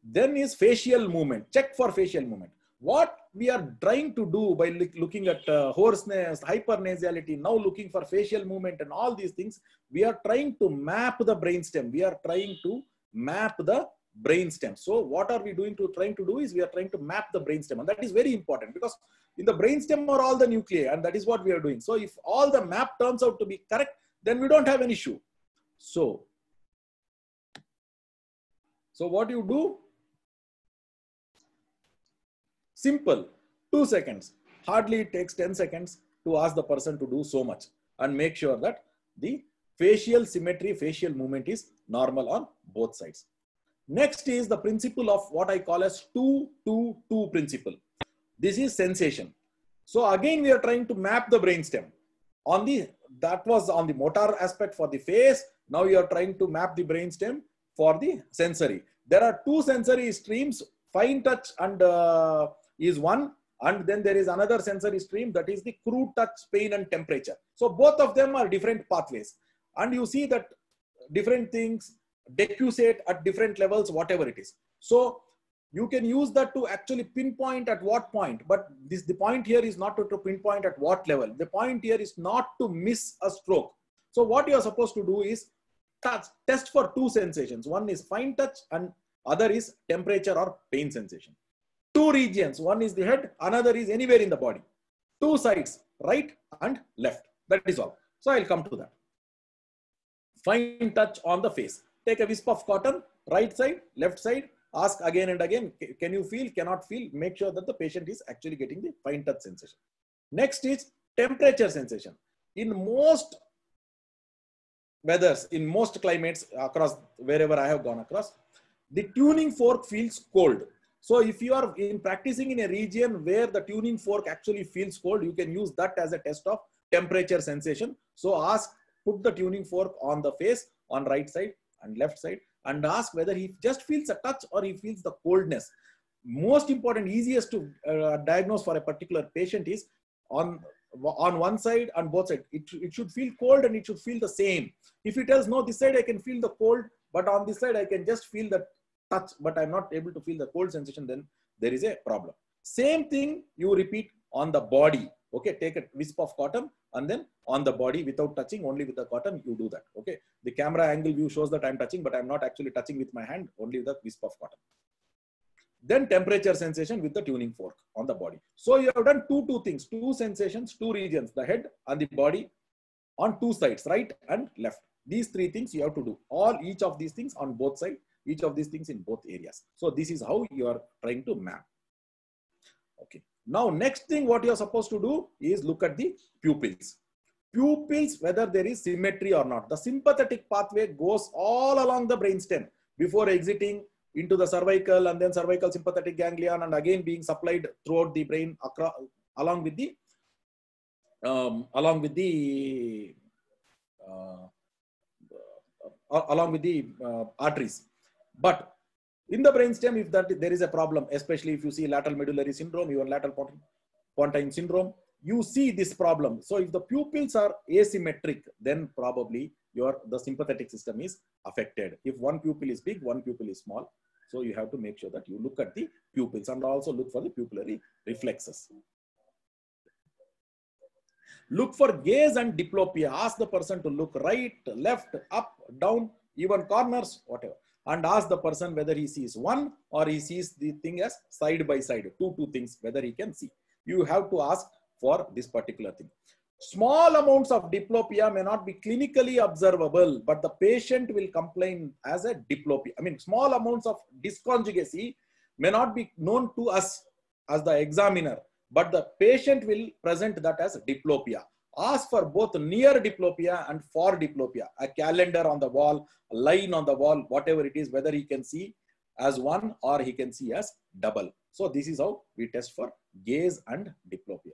Then is facial movement. Check for facial movement. What we are trying to do by looking at hoarseness, hypernasality, now looking for facial movement and all these things, we are trying to map the brainstem. We are trying to map the brainstem. So what are we trying to do is we are trying to map the brainstem, and that is very important because in the brainstem are all the nuclei, and that is what we are doing. So if all the map turns out to be correct, then we don't have an issue. So what you do? Simple, 2 seconds. Hardly it takes 10 seconds to ask the person to do so much and make sure that the facial symmetry, facial movement is normal on both sides. Next is the principle of what I call as 2-2-2 principle. This is sensation. So again, we are trying to map the brainstem. That was on the motor aspect for the face. Now you are trying to map the brainstem for the sensory. There are two sensory streams, fine touch and is one, and then there is another sensory stream, that is the crude touch, pain and temperature. So both of them are different pathways, and you see that different things decussate at different levels, whatever it is. So you can use that to actually pinpoint at what point, but the point here is not to pinpoint at what level. The point here is not to miss a stroke. So what you are supposed to do is test for two sensations. One is fine touch and other is temperature or pain sensation. Two regions, one is the head, another is anywhere in the body. Two sides, right and left. That is all. So I'll come to that. Fine touch on the face. Take a wisp of cotton, right side, left side, ask again and again, can you feel, cannot feel, make sure that the patient is actually getting the fine touch sensation. Next is temperature sensation. In most weathers, in most climates across, wherever I have gone across, the tuning fork feels cold. So if you are practicing in a region where the tuning fork actually feels cold, you can use that as a test of temperature sensation. So put the tuning fork on the face, on right side and left side, and ask whether he just feels a touch or he feels the coldness. Most important, easiest to diagnose for a particular patient is on one side and both sides. It should feel cold and it should feel the same. If he tells no, this side I can feel the cold, but on this side I can just feel the touch, but I'm not able to feel the cold sensation, then there is a problem. Same thing you repeat on the body. Okay, take a wisp of cotton and then on the body without touching, only with the cotton, you do that. Okay, the camera angle view shows that I'm touching, but I'm not actually touching with my hand, only with the wisp of cotton. Then temperature sensation with the tuning fork on the body. So you have done two things, two sensations, two regions, the head and the body on two sides, right and left. These three things you have to do. Each of these things on both sides, each of these things in both areas. So this is how you are trying to map. Okay. Now, next thing what you are supposed to do is look at the pupils. Pupils, whether there is symmetry or not. The sympathetic pathway goes all along the brainstem before exiting into the cervical and then cervical sympathetic ganglion and again being supplied throughout the brain along with the arteries. But in the brainstem, if there is a problem, especially if you see lateral medullary syndrome, even lateral pontine syndrome, you see this problem. So if the pupils are asymmetric, then probably the sympathetic system is affected. If one pupil is big, one pupil is small. So you have to make sure that you look at the pupils and also look for the pupillary reflexes. Look for gaze and diplopia. Ask the person to look right, left, up, down, even corners, whatever. And ask the person whether he sees one or he sees the thing as side by side, two things, whether he can see. You have to ask for this particular thing. Small amounts of diplopia may not be clinically observable, but the patient will complain as a diplopia. I mean, small amounts of disconjugacy may not be known to us as the examiner, but the patient will present that as diplopia. Ask for both near diplopia and far diplopia. A calendar on the wall, a line on the wall, whatever it is, whether he can see as one or he can see as double. So this is how we test for gaze and diplopia.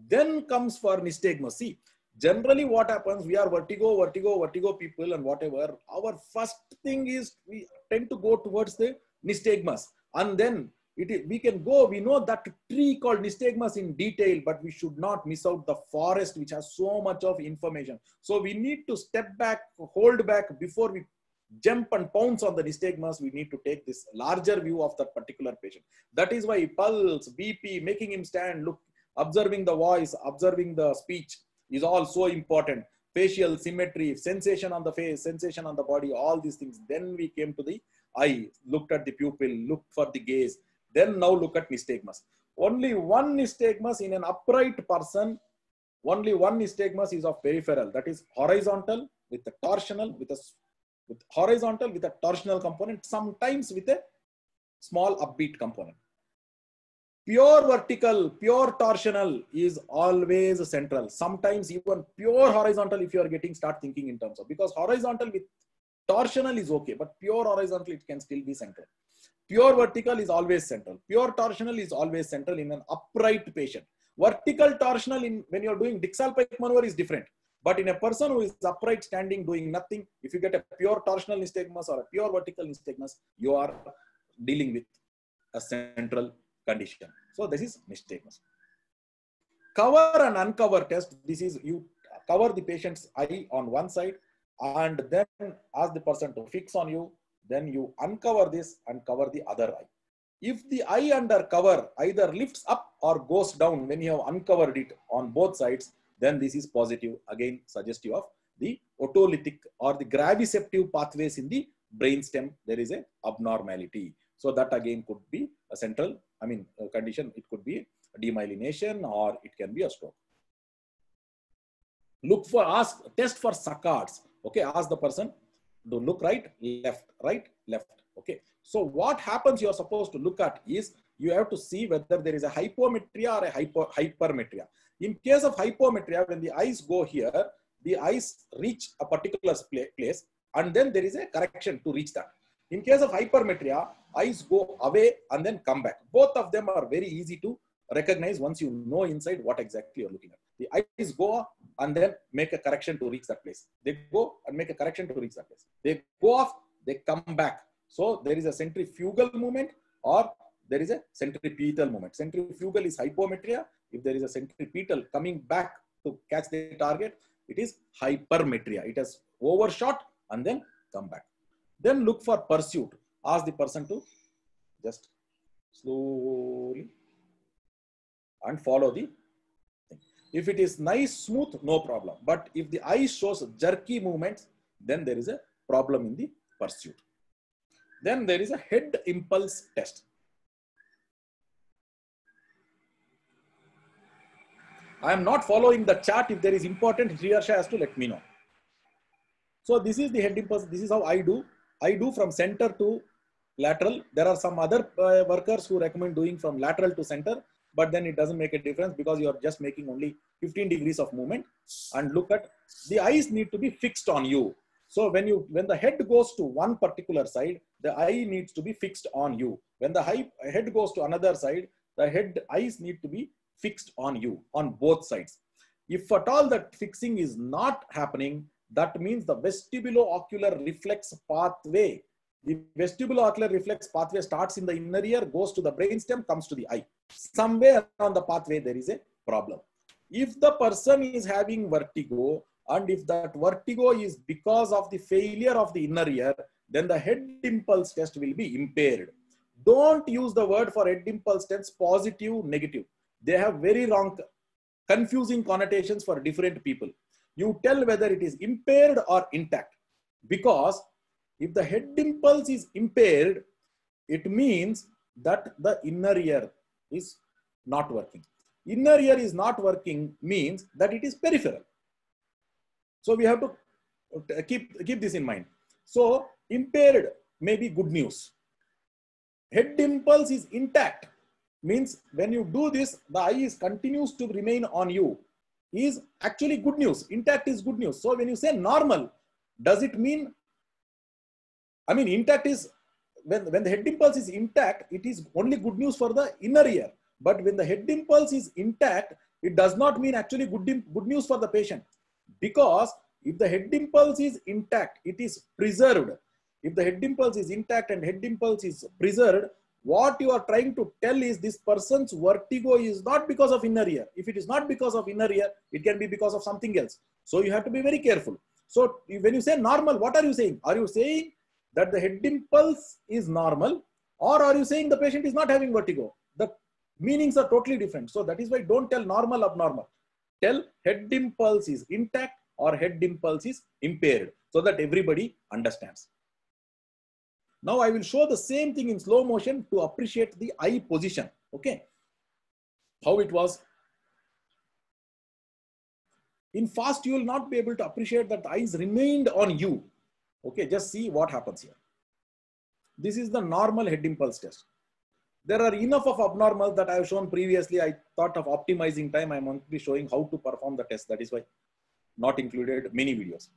Then comes for nystagmus. See, generally what happens, we are vertigo people and whatever. Our first thing is we tend to go towards the nystagmus, and then we can go, we know that tree called nystagmus in detail, but we should not miss out the forest which has so much of information. So we need to step back, hold back before we jump and pounce on the nystagmus. We need to take this larger view of that particular patient. That is why pulse, BP, making him stand, look, observing the voice, observing the speech is all so important. Facial symmetry, sensation on the face, sensation on the body, all these things. Then we came to the eye, looked at the pupil, looked for the gaze. Then now look at nystagmus. Only one nystagmus in an upright person, only one nystagmus is of peripheral. That is horizontal with a torsional, with horizontal with a torsional component, sometimes with a small upbeat component. Pure vertical, pure torsional is always central. Sometimes even pure horizontal, if you are start thinking in terms of, because horizontal with torsional is okay, but pure horizontal, it can still be central. Pure vertical is always central. Pure torsional is always central in an upright patient. Vertical torsional when you're doing Dixal-Pike maneuver is different. But in a person who is upright, standing, doing nothing, if you get a pure torsional nystagmus or a pure vertical nystagmus, you are dealing with a central condition. So this is nystagmus. Cover and uncover test. This is you cover the patient's eye on one side and then ask the person to fix on you. Then you uncover this and cover the other eye. If the eye under cover either lifts up or goes down when you have uncovered it on both sides, then this is positive, again suggestive of the otolithic or the graviceptive pathways in the brainstem. There is a abnormality. So that again could be a central, condition. It could be a demyelination or it can be a stroke. Test for saccades. Okay, ask the person to look right, left. Okay. So what happens you are supposed to look at is you have to see whether there is a hypometria or a hypermetria. In case of hypometria, when the eyes go here, the eyes reach a particular place and then there is a correction to reach that. In case of hypermetria, eyes go away and then come back. Both of them are very easy to recognize once you know inside what exactly you're looking at. The eyes go and then make a correction to reach that place. They go and make a correction to reach that place. They go off, they come back. So there is a centrifugal movement or there is a centripetal movement. Centrifugal is hypometria. If there is a centripetal coming back to catch the target, it is hypermetria. It has overshot and then come back. Then look for pursuit. Ask the person to just slowly and follow the thing. If it is nice, smooth, no problem. But if the eye shows jerky movements, then there is a problem in the pursuit. Then there is a head impulse test. I am not following the chart. If there is important, Sriharsha has to let me know. So this is the head impulse. This is how I do. I do from center to lateral. There are some other workers who recommend doing from lateral to center, but then it doesn't make a difference because you are just making only 15 degrees of movement. And look at the eyes need to be fixed on you. So when the head goes to one particular side, the eye needs to be fixed on you. When the head goes to another side, the eyes need to be fixed on you on both sides. If at all that fixing is not happening, that means the vestibulo-ocular reflex pathway. The vestibulo-ocular reflex pathway starts in the inner ear, goes to the brainstem, comes to the eye. Somewhere on the pathway, there is a problem. If the person is having vertigo, and if that vertigo is because of the failure of the inner ear, then the head impulse test will be impaired. Don't use the word for head impulse tests positive, negative. They have very wrong, confusing connotations for different people. You tell whether it is impaired or intact. Because if the head impulse is impaired, it means that the inner ear is not working. Inner ear is not working means that it is peripheral. So we have to keep this in mind. So impaired may be good news. Head impulse is intact means when you do this, the eye continues to remain on you, is actually good news. Intact is good news. So when you say normal, does it mean, I mean, intact is, when the head impulse is intact, it is only good news for the inner ear. But when the head impulse is intact, it does not mean actually good news for the patient. Because if the head impulse is intact, it is preserved. If the head impulse is intact and head impulse is preserved, what you are trying to tell is this person's vertigo is not because of inner ear. If it is not because of inner ear, it can be because of something else. So you have to be very careful. So when you say normal, what are you saying? Are you saying that the head impulse is normal, or are you saying the patient is not having vertigo? The meanings are totally different. So that is why don't tell normal, abnormal. Tell head impulse is intact or head impulse is impaired, so that everybody understands. Now I will show the same thing in slow motion to appreciate the eye position. Okay, how it was. In fast, you will not be able to appreciate that the eyes remained on you. Okay, just see what happens here. This is the normal head impulse test. There are enough of abnormals that I have shown previously. I thought of optimizing time. I'm only showing how to perform the test. That is why not included many videos.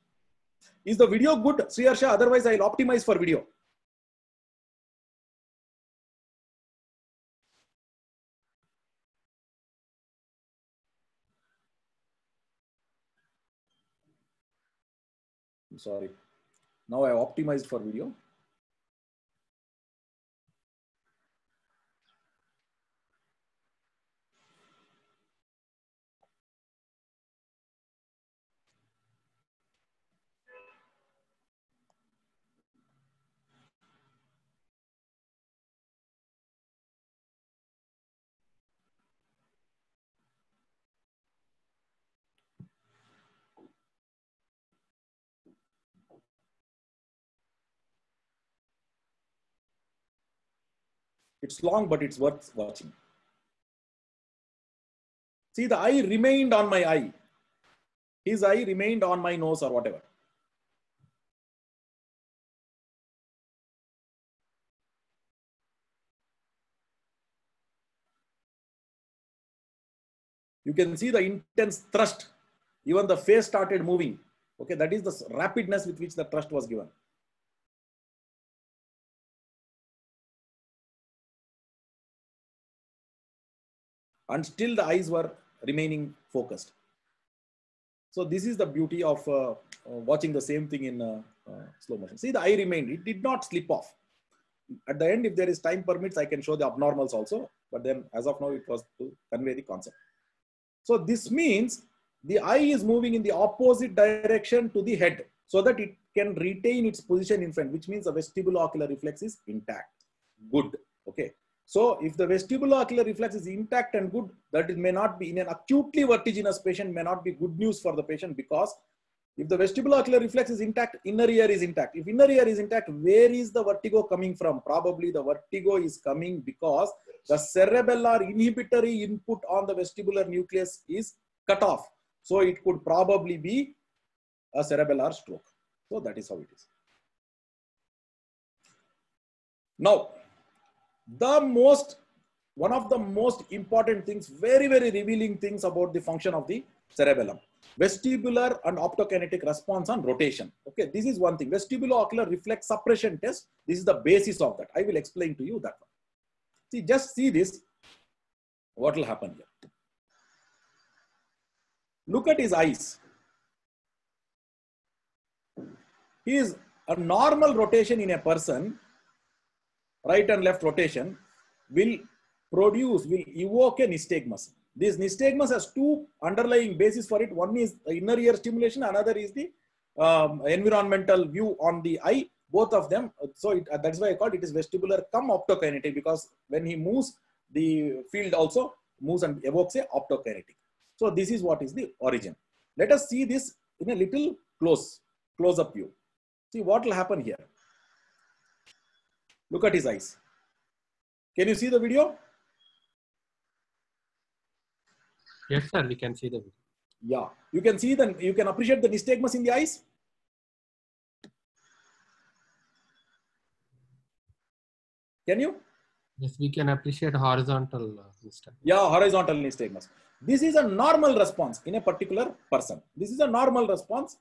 Is the video good, Sriharsha? Otherwise, I'll optimize for video. I'm sorry. Now I optimized for video. It's long, but it's worth watching. See, the eye remained on my eye. His eye remained on my nose or whatever. You can see the intense thrust. Even the face started moving. Okay, that is the rapidness with which the thrust was given. And still the eyes were remaining focused. So this is the beauty of watching the same thing in slow motion. See, the eye remained. It did not slip off. At the end, if there is time permits, I can show the abnormals also. But then as of now, it was to convey the concept. So this means the eye is moving in the opposite direction to the head so that it can retain its position in front, which means the vestibulo-ocular reflex is intact. Good. Okay. So if the vestibulo-ocular reflex is intact and good, that it may not be in an acutely vertiginous patient, may not be good news for the patient, because if the vestibulo-ocular reflex is intact, inner ear is intact. If inner ear is intact, where is the vertigo coming from? Probably the vertigo is coming because the cerebellar inhibitory input on the vestibular nucleus is cut off. So it could probably be a cerebellar stroke. So that is how it is. Now, one of the most important things, very, very revealing things about the function of the cerebellum. Vestibular and optokinetic response on rotation. Okay, this is one thing. Vestibulo-ocular reflex suppression test. This is the basis of that. I will explain to you that one. See, just see this. What will happen here? Look at his eyes. He is a normal rotation in a person, right and left rotation, will evoke a nystagmus. This nystagmus has two underlying bases for it. One is the inner ear stimulation, another is the environmental view on the eye. both of them. So that's why I called it is vestibular cum optokinetic, because when he moves, the field also moves and evokes a optokinetic. So this is what is the origin. Let us see this in a little close-up view. See what will happen here. Look at his eyes. Can you see the video? Yes, sir. We can see the video. Yeah, you can see you can appreciate the nystagmus in the eyes. Can you? Yes, we can appreciate horizontal system. Yeah, horizontal nystagmus. This is a normal response in a particular person. This is a normal response.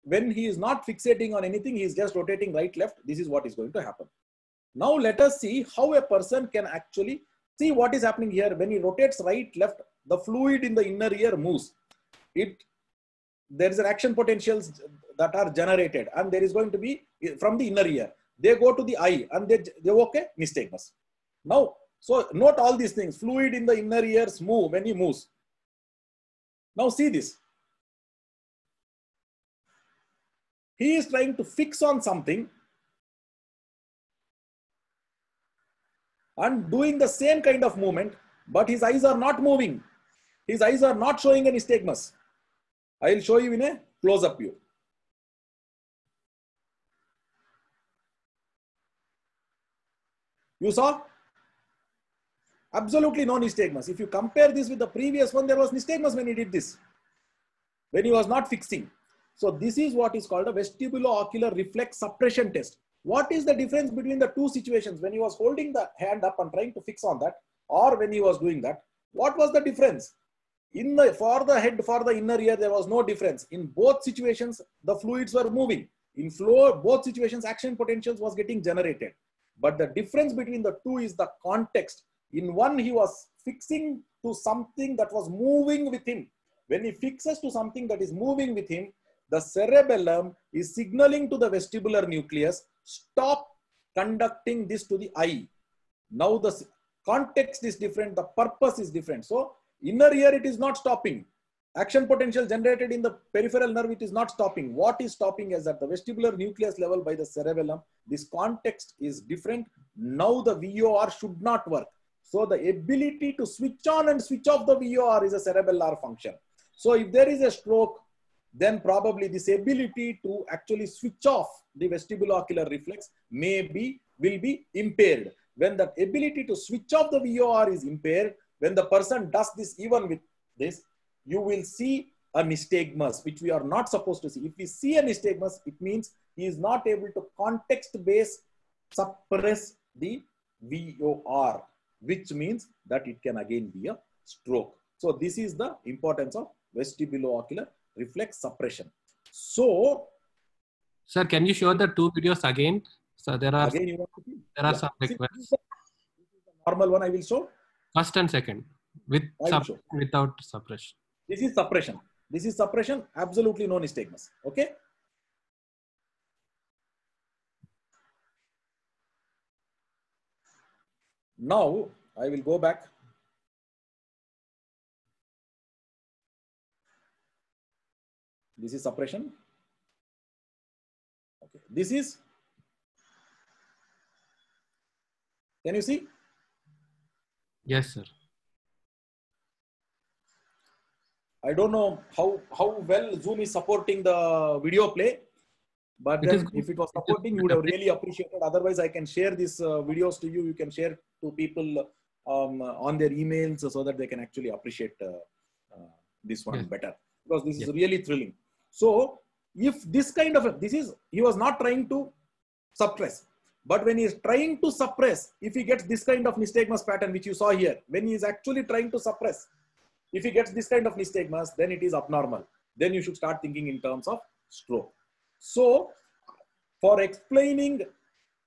When he is not fixating on anything, he is just rotating right, left. This is what is going to happen. Now let us see how a person can actually see what is happening here. When he rotates right, left, the fluid in the inner ear moves. There is an action potentials that are generated, and there is going to be from the inner ear. They go to the eye and they evoke a nystagmus. Now, so note all these things. Fluid in the inner ears move when he moves. Now see this. He is trying to fix on something and doing the same kind of movement, but his eyes are not moving. His eyes are not showing any nystagmus. I will show you in a close-up view. You saw? Absolutely no nystagmus. If you compare this with the previous one, there was nystagmus when he did this, when he was not fixing. So this is what is called a vestibulo-ocular reflex suppression test. What is the difference between the two situations? When he was holding the hand up and trying to fix on that, or when he was doing that, what was the difference? For the head, for the inner ear, there was no difference. In both situations, the fluids were moving. In both situations, action potentials was getting generated. But the difference between the two is the context. In one, he was fixing to something that was moving with him. When he fixes to something that is moving with him, the cerebellum is signaling to the vestibular nucleus, stop conducting this to the eye. Now the context is different, the purpose is different. So inner ear, it is not stopping. Action potential generated in the peripheral nerve, it is not stopping. What is stopping is at the vestibular nucleus level by the cerebellum. This context is different. Now the VOR should not work. So the ability to switch on and switch off the VOR is a cerebellar function. So if there is a stroke, then probably this ability to actually switch off the vestibulo-ocular reflex will be impaired. When the ability to switch off the VOR is impaired, when the person does this, even with this, you will see a nystagmus, which we are not supposed to see. If we see a nystagmus, it means he is not able to context-based suppress the VOR, which means that it can again be a stroke. So this is the importance of vestibulo-ocular reflex suppression. So, sir, can you show the two videos again? So there are again, you want to see? There are Yeah. some See, requests. this is the normal one I will show. First and second, with I will show. without suppression. This is suppression. This is suppression, absolutely no nystagmus. Okay. Now I will go back. This is suppression. Okay. This is, can you see? Yes, sir. I don't know how well Zoom is supporting the video play, but then if it was supporting, you would have really appreciated. Otherwise, I can share these videos to you. You can share to people on their emails so that they can actually appreciate this one better, because this is really thrilling. So if this kind of, he was not trying to suppress, but when he is trying to suppress, if he gets this kind of nystagmus pattern, which you saw here, when he is actually trying to suppress, if he gets this kind of nystagmus, then it is abnormal. Then you should start thinking in terms of stroke. So for explaining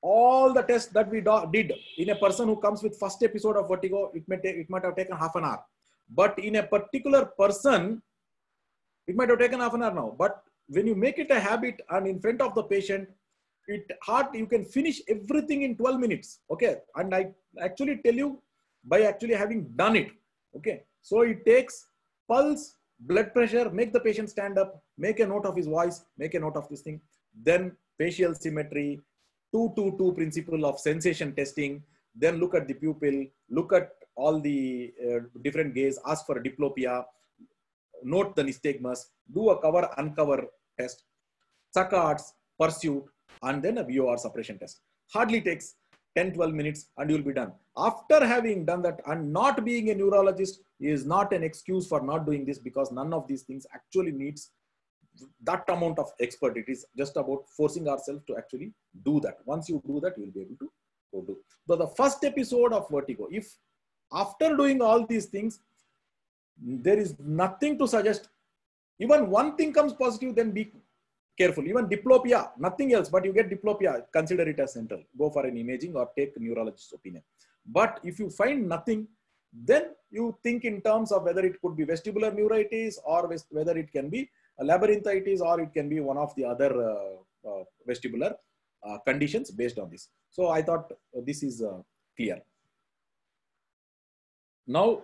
all the tests that we did in a person who comes with first episode of vertigo, it might have taken half an hour. But in a particular person, it might have taken half an hour now. But when you make it a habit and in front of the patient, you can finish everything in 12 minutes. Okay. And I actually tell you by actually having done it. Okay. So it takes pulse, blood pressure, make the patient stand up, make a note of his voice, make a note of this thing, then facial symmetry, 2-2-2 principle of sensation testing, then look at the pupil, look at all the different gaze, ask for diplopia, note the nystagmus, do a cover uncover test, saccades, pursuit, and then a VOR suppression test. Hardly takes 10-12 minutes and you'll be done. After having done that, and not being a neurologist is not an excuse for not doing this, because none of these things actually needs that amount of expert. It is just about forcing ourselves to actually do that. Once you do that, you'll be able to go do. So the first episode of vertigo, if after doing all these things, there is nothing to suggest, even one thing comes positive, then be careful. Even diplopia, nothing else, but you get diplopia, consider it as central. Go for an imaging or take a neurologist's opinion. But if you find nothing, then you think in terms of whether it could be vestibular neuritis, or whether it can be a labyrinthitis, or it can be one of the other vestibular conditions based on this. So I thought this is clear. Now,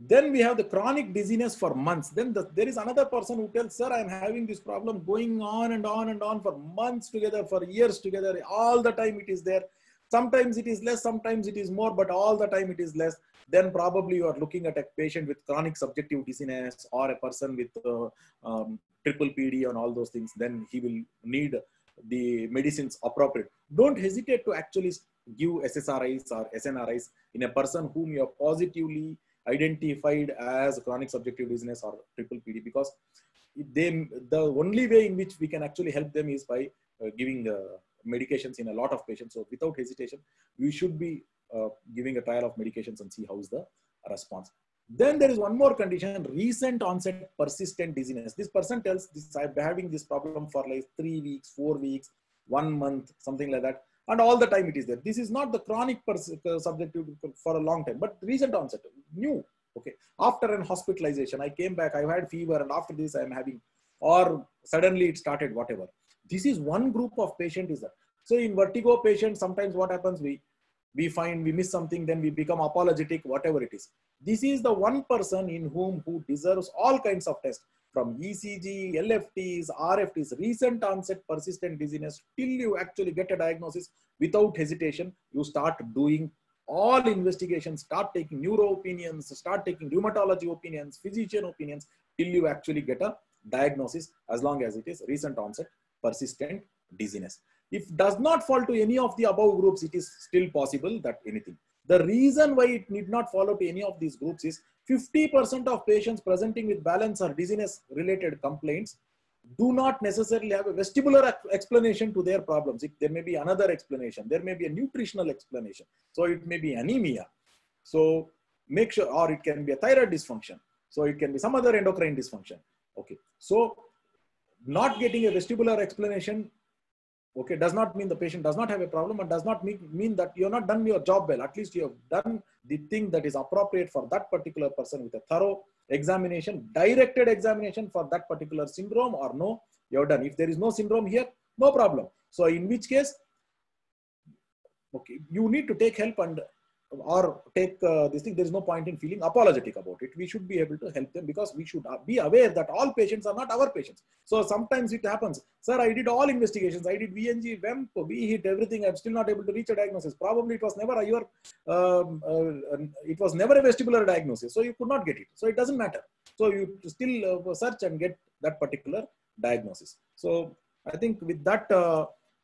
then we have the chronic dizziness for months. Then there is another person who tells, sir, I am having this problem going on and on and on for months together, for years together. All the time it is there. Sometimes it is less, sometimes it is more, but all the time it is less. Then probably you are looking at a patient with chronic subjective dizziness, or a person with triple PD and all those things. Then he will need the medicines appropriate. Don't hesitate to actually give SSRIs or SNRIs in a person whom you have positively identified as chronic subjective dizziness or triple PD, because the only way in which we can actually help them is by giving medications in a lot of patients. So without hesitation, we should be giving a trial of medications and see how is the response. Then there is one more condition, recent onset persistent dizziness. This person tells this, I'm having this problem for like 3 weeks, 4 weeks, 1 month, something like that. And all the time it is there. This is not the chronic subjective for a long time, but recent onset, new. Okay. After an hospitalization, I came back, I had fever, and after this I am having, or suddenly it started, whatever. This is one group of patient is that. So in vertigo patients, sometimes what happens, we find we miss something, then we become apologetic, whatever it is. This is the one person in who deserves all kinds of tests, from ECG, LFTs, RFTs, recent onset persistent dizziness, till you actually get a diagnosis. Without hesitation, you start doing all investigations, start taking neuro opinions, start taking rheumatology opinions, physician opinions, till you actually get a diagnosis, as long as it is recent onset persistent dizziness. If does not fall to any of the above groups, it is still possible that anything. The reason why it need not follow to any of these groups is 50% of patients presenting with balance or dizziness related complaints do not necessarily have a vestibular explanation to their problems. There may be another explanation. There may be a nutritional explanation. So it may be anemia. So make sure, or it can be a thyroid dysfunction. So it can be some other endocrine dysfunction. Okay. So not getting a vestibular explanation, okay, does not mean the patient does not have a problem, and does not mean that you have not done your job well. At least you have done the thing that is appropriate for that particular person with a thorough examination, directed examination for that particular syndrome, or no, you have done. If there is no syndrome here, no problem. So in which case, okay, you need to take help and or take this thing. There is no point in feeling apologetic about it. We should be able to help them, because we should be aware that all patients are not our patients. So sometimes it happens, sir, I did all investigations, I did VNG, VEMP, VHIT, everything. I'm still not able to reach a diagnosis. Probably it was never it was never a vestibular diagnosis, so you could not get it. So it doesn't matter. So you still search and get that particular diagnosis. So I think with that,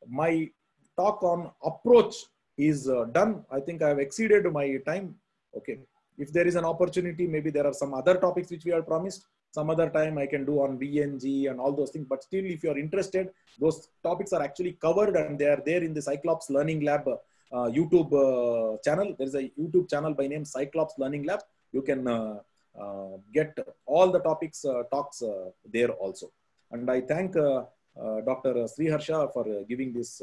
my talk on approach is done. I think I have exceeded my time. Okay. If there is an opportunity, maybe there are some other topics which we have promised. Some other time I can do on VNG and all those things. But still, if you are interested, those topics are actually covered, and they are there in the Cyclops Learning Lab YouTube channel. There is a YouTube channel by name Cyclops Learning Lab. You can get all the topics talks there also. And I thank Dr. Sriharsha for giving this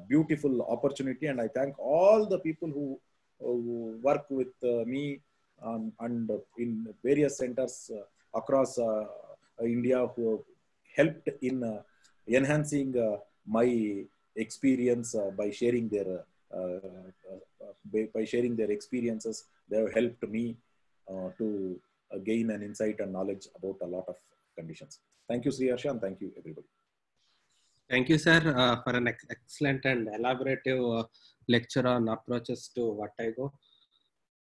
beautiful opportunity, and I thank all the people who work with me and in various centers across India, who have helped in enhancing my experience by sharing their experiences. They have helped me to gain an insight and knowledge about a lot of conditions. Thank you, Sriharsha, and thank you, everybody. Thank you, sir, for an excellent and elaborative lecture on approaches to vertigo.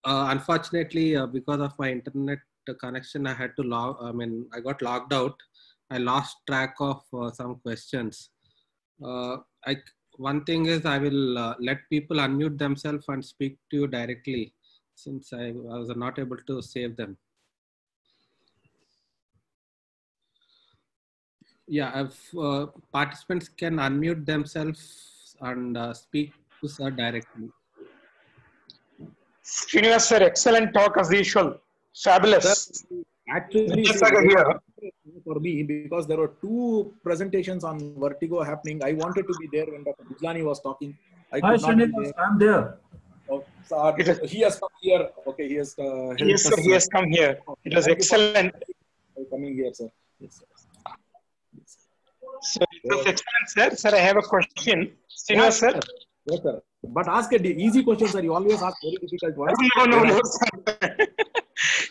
Unfortunately, because of my internet connection, I had to I got logged out. I lost track of some questions. Uh, I, One thing is I will let people unmute themselves and speak to you directly, since I was not able to save them. Yeah, if participants can unmute themselves and speak to sir directly. Srinivas sir, excellent talk as usual. Fabulous. Sir, actually, Vidyasagar here. for me, because there were two presentations on vertigo happening. I wanted to be there when Dr. Bijlani was talking. I Hi, could not be Srinivas, there. I'm there. Oh, so, he has come here. Okay, he has helped Yes, sir, us, he has come here. It was Thank you for excellent. coming here, sir. Yes, sir. So it was excellent, sir. Sir, I have a question. Srinivas sir. Yes, sir. But ask a easy question, sir. You always ask very difficult ones. No, sir.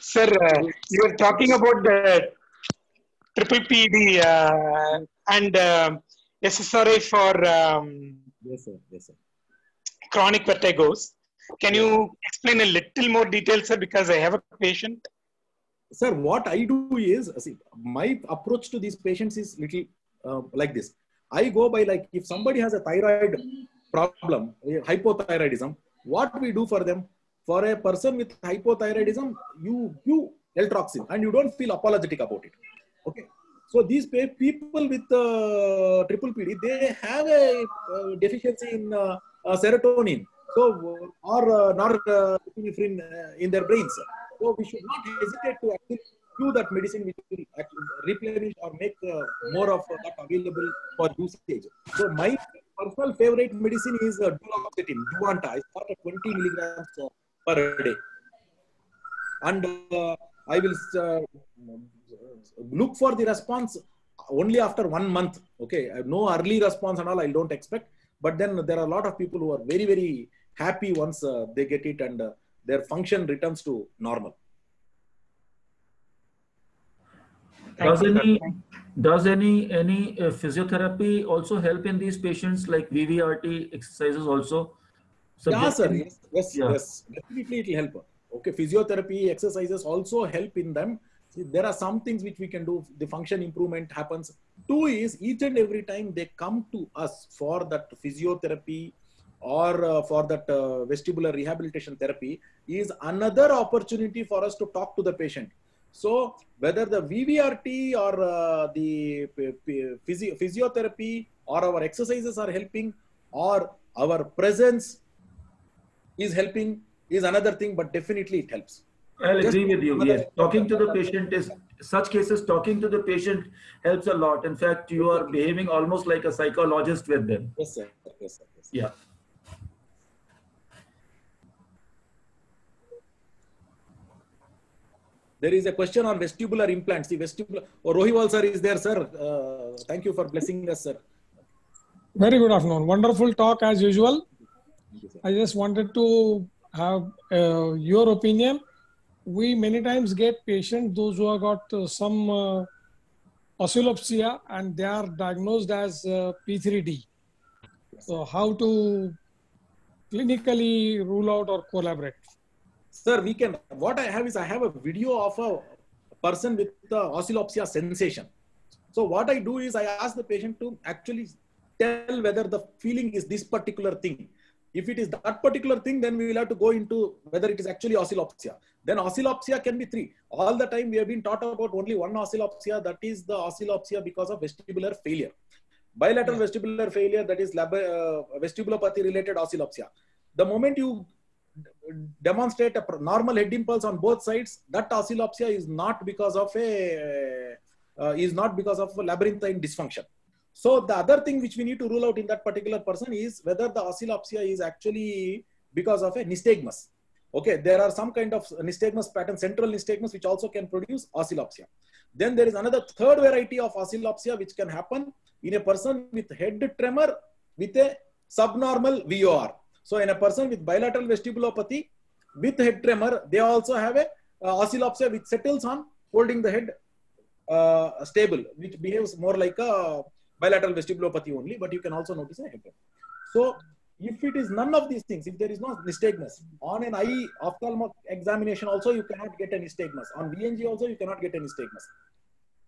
Sir, you were talking about the triple PD and SSRI for Yes, sir. Yes, sir. chronic vertigos. Can you explain a little more detail, sir? Because I have a patient. Sir, what I do is, see, my approach to these patients is little like this. I go by like, if somebody has a thyroid problem, hypothyroidism, what we do for them? For a person with hypothyroidism, you L-Troxin and you don't feel apologetic about it. Okay. So these people with triple PD, they have a deficiency in serotonin, so or norepinephrine in their brains. So we should not hesitate to actually do that medicine, which will actually replenish or make more of that available for usage. So my personal favorite medicine is duloxetine, Duanta. I start at 20 milligrams per day, and I will look for the response only after 1 month. Okay, no early response and all I don't expect. But then there are a lot of people who are very, very happy once they get it and their function returns to normal. Does any physiotherapy also help in these patients, like VVRT exercises also? Yeah, sir. Yes, Yeah. yes. Definitely it will help. Okay, physiotherapy exercises also help in them. See, there are some things which we can do. The function improvement happens. Two is, each and every time they come to us for that physiotherapy or for that vestibular rehabilitation therapy, is another opportunity for us to talk to the patient. So whether the VVRT or the physiotherapy or our exercises are helping, or our presence is helping, is another thing, but definitely it helps. I'll agree with you. Yes, talking to the patient is, such cases, talking to the patient helps a lot. In fact, you are behaving almost like a psychologist with them. Yes, sir. Yes, sir. Yes, sir. Yeah. There is a question on vestibular implants. The vestibular, Rohiwal sir is there, sir. Thank you for blessing us, sir. Very good afternoon. Wonderful talk as usual. Thank you, sir. I just wanted to have your opinion. We many times get patients, those who have got some oscillopsia, and they are diagnosed as P3D. So how to clinically rule out or collaborate? Sir, we can, what I have is, I have a video of a person with the oscillopsia sensation. So what I do is I ask the patient to actually tell whether the feeling is this particular thing. If it is that particular thing, then we will have to go into whether it is actually oscillopsia. Then oscillopsia can be three. All the time we have been taught about only one oscillopsia, that is the oscillopsia because of vestibular failure. Bilateral vestibular failure, that is vestibulopathy related oscillopsia. The moment you demonstrate a normal head impulse on both sides, that oscillopsia is not because of a labyrinthine dysfunction. So the other thing which we need to rule out in that particular person is whether the oscillopsia is actually because of a nystagmus. Okay, there are some kind of nystagmus pattern, central nystagmus, which also can produce oscillopsia. Then there is another third variety of oscillopsia which can happen in a person with head tremor with a subnormal VOR. So in a person with bilateral vestibulopathy with head tremor, they also have a oscillopsia which settles on holding the head stable, which behaves more like a bilateral vestibulopathy only, but you can also notice a head tremor. So if it is none of these things, if there is no nystagmus, on an eye ophthalmic examination also you cannot get a nystagmus. On VNG also you cannot get a nystagmus.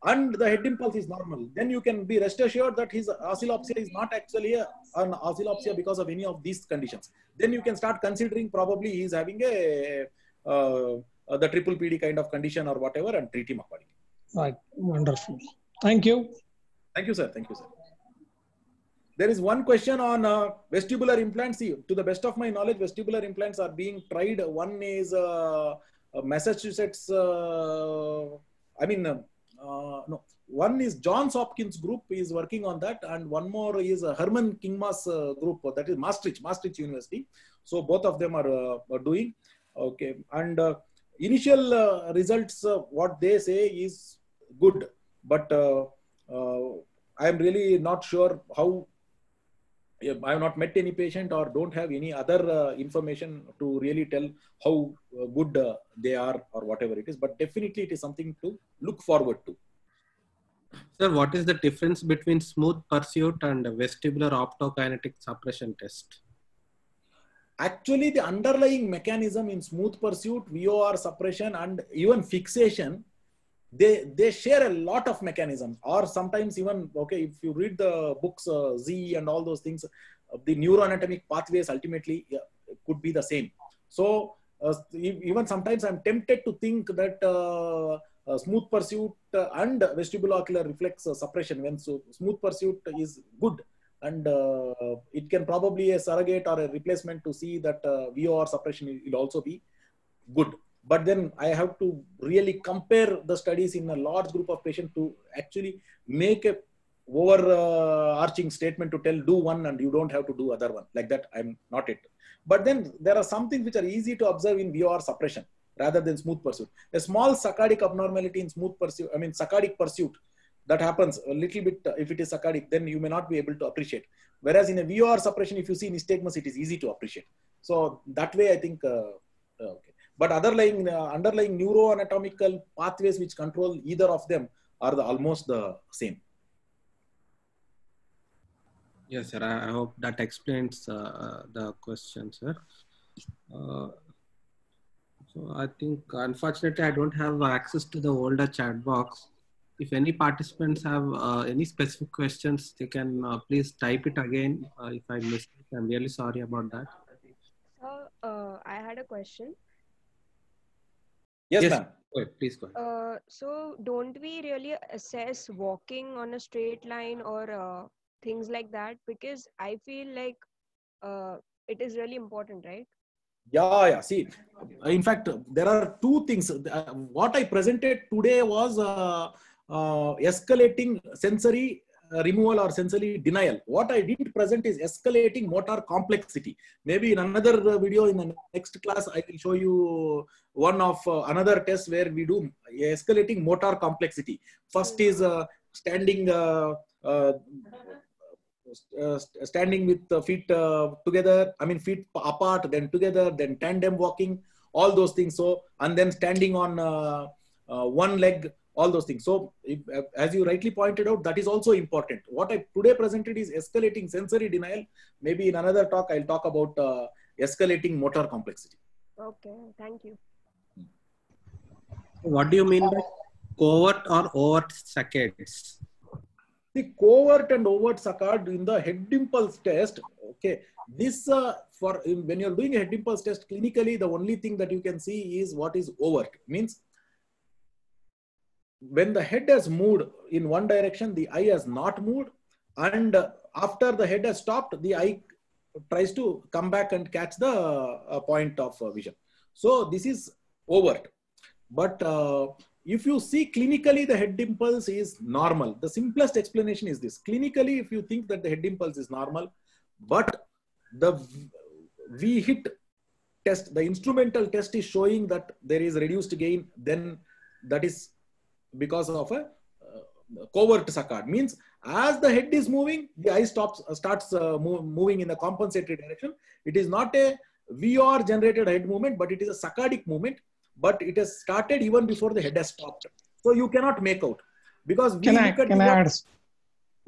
And the head impulse is normal, then you can be rest assured that his oscillopsia is not actually an oscillopsia because of any of these conditions. Then you can start considering probably he is having a the triple PD kind of condition or whatever, and treat him accordingly. Right. Wonderful. Thank you. Thank you, sir. Thank you, sir. There is one question on vestibular implants. See, to the best of my knowledge, vestibular implants are being tried. One is Massachusetts. No. One is Johns Hopkins group is working on that, and one more is Herman Kingma's group, that is Maastricht University. So both of them are doing. Okay, and initial results, what they say is good, but I am really not sure how. I have not met any patient or don't have any other information to really tell how good they are or whatever it is, but definitely it is something to look forward to. Sir, what is the difference between smooth pursuit and vestibular optokinetic suppression test? Actually, the underlying mechanism in smooth pursuit, VOR suppression, and even fixation, they share a lot of mechanisms, or sometimes even, okay, if you read the books Z and all those things, the neuroanatomic pathways ultimately could be the same. So even sometimes I'm tempted to think that smooth pursuit and vestibulocular reflex suppression, when smooth pursuit is good, and it can probably a surrogate or a replacement to see that VOR suppression will also be good. But then I have to really compare the studies in a large group of patients to actually make a overarching statement to tell do one and you don't have to do other one. Like that, I'm not it. But then there are some things which are easy to observe in VOR suppression rather than smooth pursuit. A small saccadic abnormality in smooth pursuit, saccadic pursuit, that happens a little bit. If it is saccadic, then you may not be able to appreciate. Whereas in a VOR suppression, if you see nystagmus, it is easy to appreciate. So that way, I think, okay. But underlying neuroanatomical pathways which control either of them are almost the same. Yes, sir. I hope that explains the question, sir. So I think, unfortunately, I don't have access to the older chat box. If any participants have any specific questions, they can please type it again. If I missed it, I'm really sorry about that. I had a question. Yes, ma'am. Please go ahead. So don't we really assess walking on a straight line or things like that? Because I feel like it is really important, right? Yeah. See, in fact, there are two things. What I presented today was escalating sensory removal or sensory denial. What I didn't present is escalating motor complexity. Maybe in another video in the next class, I will show you one of another test where we do escalating motor complexity. First is standing with the feet together, feet apart, then together, then tandem walking, all those things. So, and then standing on one leg, all those things. So, as you rightly pointed out, that is also important. What I today presented is escalating sensory denial. Maybe in another talk, I'll talk about escalating motor complexity. Okay, thank you. What do you mean by covert or overt saccades? The covert and overt saccade in the head impulse test, okay, this when you're doing a head impulse test, clinically, the only thing that you can see is what is overt. Means when the head has moved in one direction, the eye has not moved, and after the head has stopped, the eye tries to come back and catch the point of vision. So this is overt. But if you see clinically, the head impulse is normal. The simplest explanation is this. Clinically, if you think that the head impulse is normal, but the V-hit test, the instrumental test is showing that there is reduced gain, then that is because of a covert saccade. Means as the head is moving, the eye starts moving in the compensatory direction. It is not a VOR generated head movement, but it is a saccadic movement. But it has started even before the head has stopped. So you cannot make out, because we can I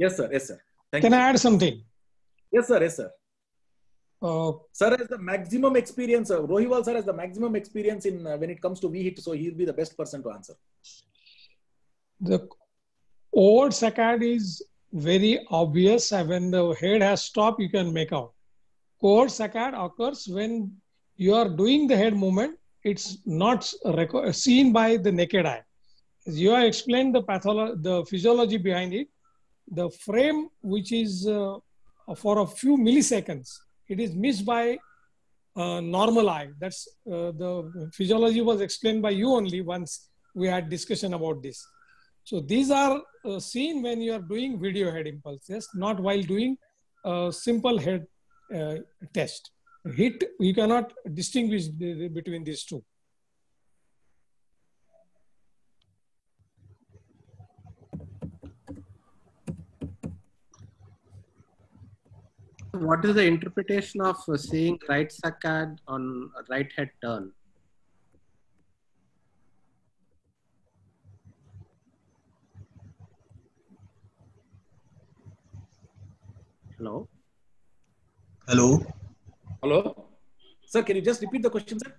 Yes, sir. Yes, sir. Thank Can you. I add something? Yes, sir. Yes, sir. Sir has the maximum experience. Rohiwal sir has the maximum experience in when it comes to VHIT, so he'll be the best person to answer. The overt saccade is very obvious. When the head has stopped, you can make out. Covert saccade occurs when you are doing the head movement. It's not seen by the naked eye. As you have explained the physiology behind it, the frame which is for a few milliseconds, it is missed by normal eye. That's the physiology was explained by you only once we had discussion about this. So these are seen when you are doing video head impulses, not while doing simple head test. HIT, you cannot distinguish between these two. What is the interpretation of seeing right saccade on right head turn? Hello? Hello? Hello? Sir, can you just repeat the question, sir?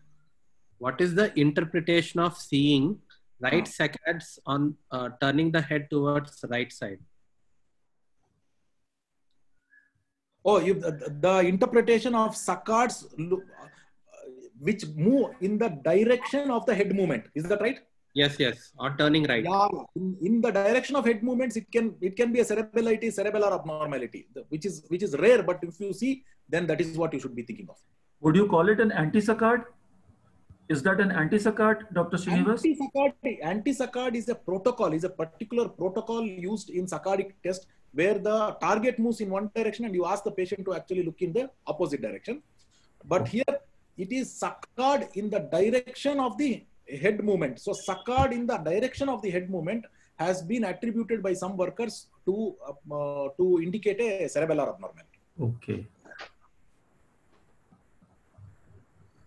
What is the interpretation of seeing right saccades on turning the head towards the right side? Oh, the interpretation of saccades which move in the direction of the head movement. Is that right? Yes, yes. Or turning right. Yeah, in the direction of head movements, it can be a cerebellitis, cerebellar abnormality, which is rare. But if you see, then that is what you should be thinking of. Would you call it an anti-saccade? Is that an anti-saccade, Dr. Srinivas? Anti-saccade is a protocol, is a particular protocol used in saccadic test where the target moves in one direction and you ask the patient to actually look in the opposite direction. But here it is saccade in the direction of the head movement. So saccade in the direction of the head movement has been attributed by some workers to indicate a cerebellar abnormality. Okay.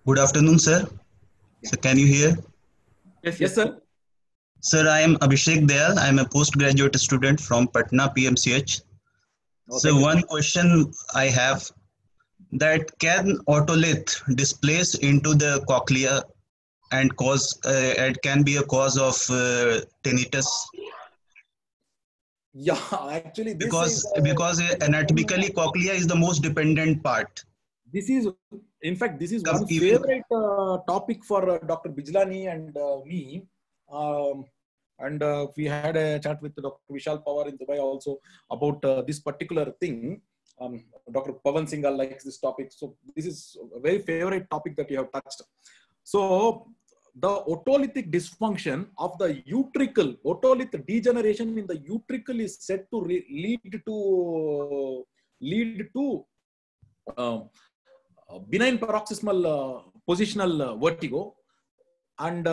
Good afternoon, sir. So can you hear? Yes, sir. Sir, I am Abhishek Dayal. I am a postgraduate student from Patna PMCH. So one question I have, that can otolith displace into the cochlea and cause it can be a cause of tinnitus? Yeah, actually, because anatomically cochlea is the most dependent part. This is, in fact, this is one favorite topic for Dr. Bijlani and me. We had a chat with Dr. Vishal Pawar in Dubai also about this particular thing. Dr. Pavan Singhal likes this topic. So this is a very favorite topic that you have touched. So the otolithic dysfunction of the utricle, otolith degeneration in the utricle is said to lead to benign paroxysmal positional vertigo. And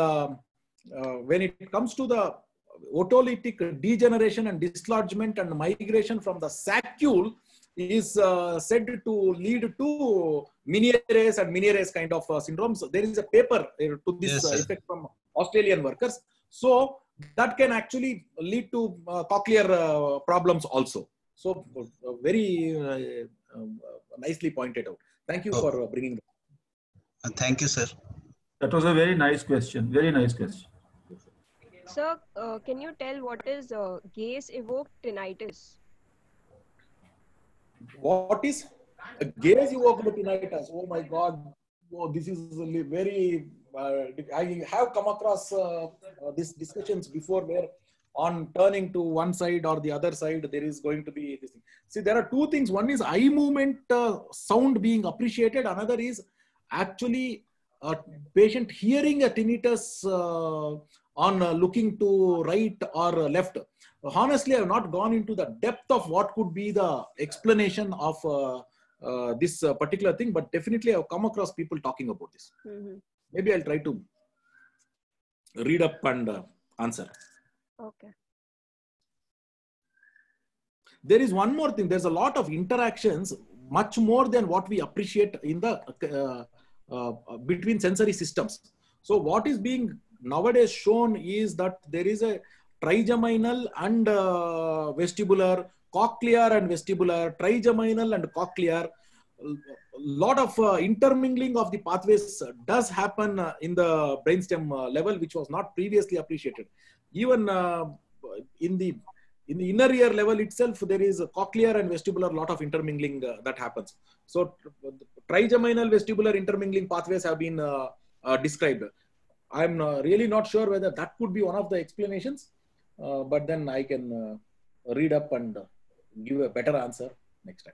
when it comes to the otolithic degeneration and dislodgement and migration from the saccule is said to lead to Meniere's and Meniere's kind of syndromes. There is a paper to this effect from Australian workers. So that can actually lead to cochlear problems also. So very nicely pointed out. Thank you for bringing that. Thank you, sir. That was a very nice question. Very nice question. Sir, can you tell what is gaze-evoked tinnitus? What is gaze-evoked tinnitus? Oh my God! Oh, this is very. I have come across these discussions before, where on turning to one side or the other side, there is going to be this thing. See, there are two things. One is eye movement sound being appreciated. Another is actually a patient hearing a tinnitus on looking to right or left. Honestly, I have not gone into the depth of what could be the explanation of this particular thing, but definitely I have come across people talking about this. Mm-hmm. Maybe I'll try to read up and answer. Okay. There is one more thing. There's a lot of interactions, much more than what we appreciate in the between sensory systems. So what is being nowadays shown is that there is a trigeminal and vestibular cochlear and vestibular, trigeminal and cochlear. A lot of intermingling of the pathways does happen in the brainstem level, which was not previously appreciated. Even in the inner ear level itself, there is a cochlear and vestibular lot of intermingling that happens. So trigeminal vestibular intermingling pathways have been described. I'm really not sure whether that could be one of the explanations, but then I can read up and give a better answer next time.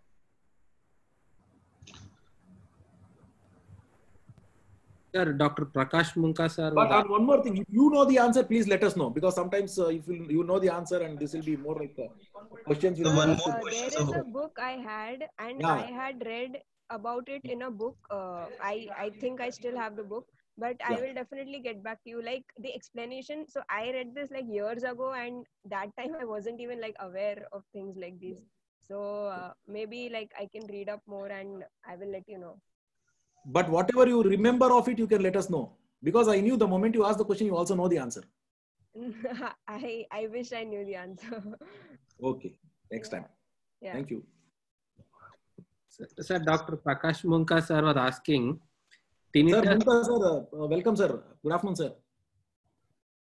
Sir, Dr. Prakash Munka sir. But one more thing, if you know the answer, please let us know, because sometimes if you know the answer, and this will be more like questions. One more There question. is a book I had, and Yeah. I had read about it in a book. I think I still have the book, but I Yeah. will definitely get back to you. Like the explanation. So I read this like years ago, and that time I wasn't even like aware of things like these. So maybe like I can read up more, and I will let you know. But whatever you remember of it, you can let us know, because I knew the moment you asked the question, you also know the answer. I wish I knew the answer. Okay, next time. Yeah. Thank you. Sir, Dr. Prakash Munka sir was asking, Sir, tinnitus, Munka, sir, welcome, sir. Good afternoon, sir.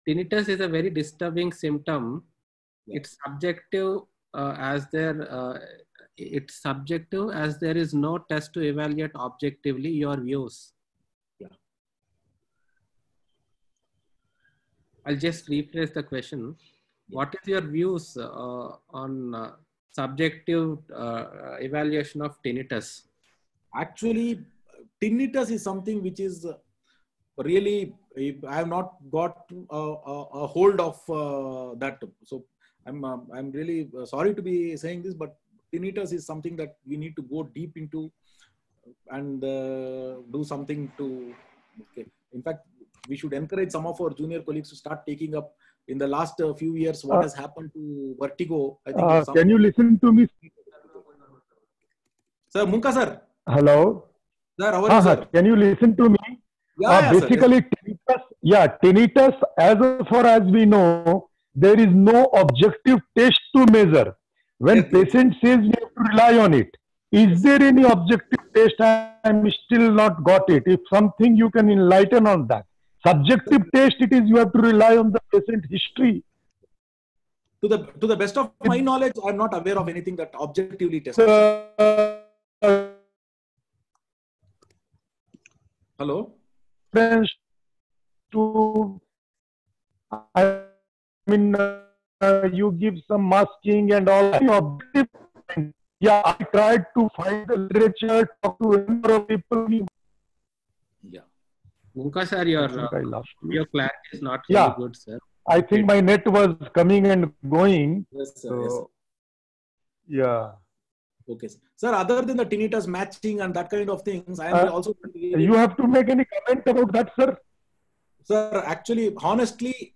tinnitus is a very disturbing symptom. Yeah. It's subjective it's subjective as there is no test to evaluate objectively. Your views. Yeah. I'll just rephrase the question. Yeah. What is your views on subjective evaluation of tinnitus? Actually, tinnitus is something which is really, I have not got a hold of that. So I'm really sorry to be saying this, but tinnitus is something that we need to go deep into and do something to. Okay. In fact, we should encourage some of our junior colleagues to start taking up in the last few years what has happened to vertigo. I think. Can you listen to me? Sir, Munka sir. Hello. Sir, how are you, sir? Can you listen to me? Yeah, sir. Basically, tinnitus, as far as we know, there is no objective test to measure. When patient says we have to rely on it, is there any objective test? I'm still not got it. If something you can enlighten on that. Subjective test, it is you have to rely on the patient history. To the best of my knowledge, I'm not aware of anything that objectively tests. Hello? To, I mean, you give some masking and all. Objective. Yeah, I tried to find the literature, talk to a number of people. Yeah. Munka sir, your clarity is not really good, sir. I think my net was coming and going. Yes, sir. So, yes, sir. Yeah. Okay, sir. Sir, other than the tinnitus matching and that kind of things, I am also. You have to make any comment about that, sir? Sir, actually, honestly,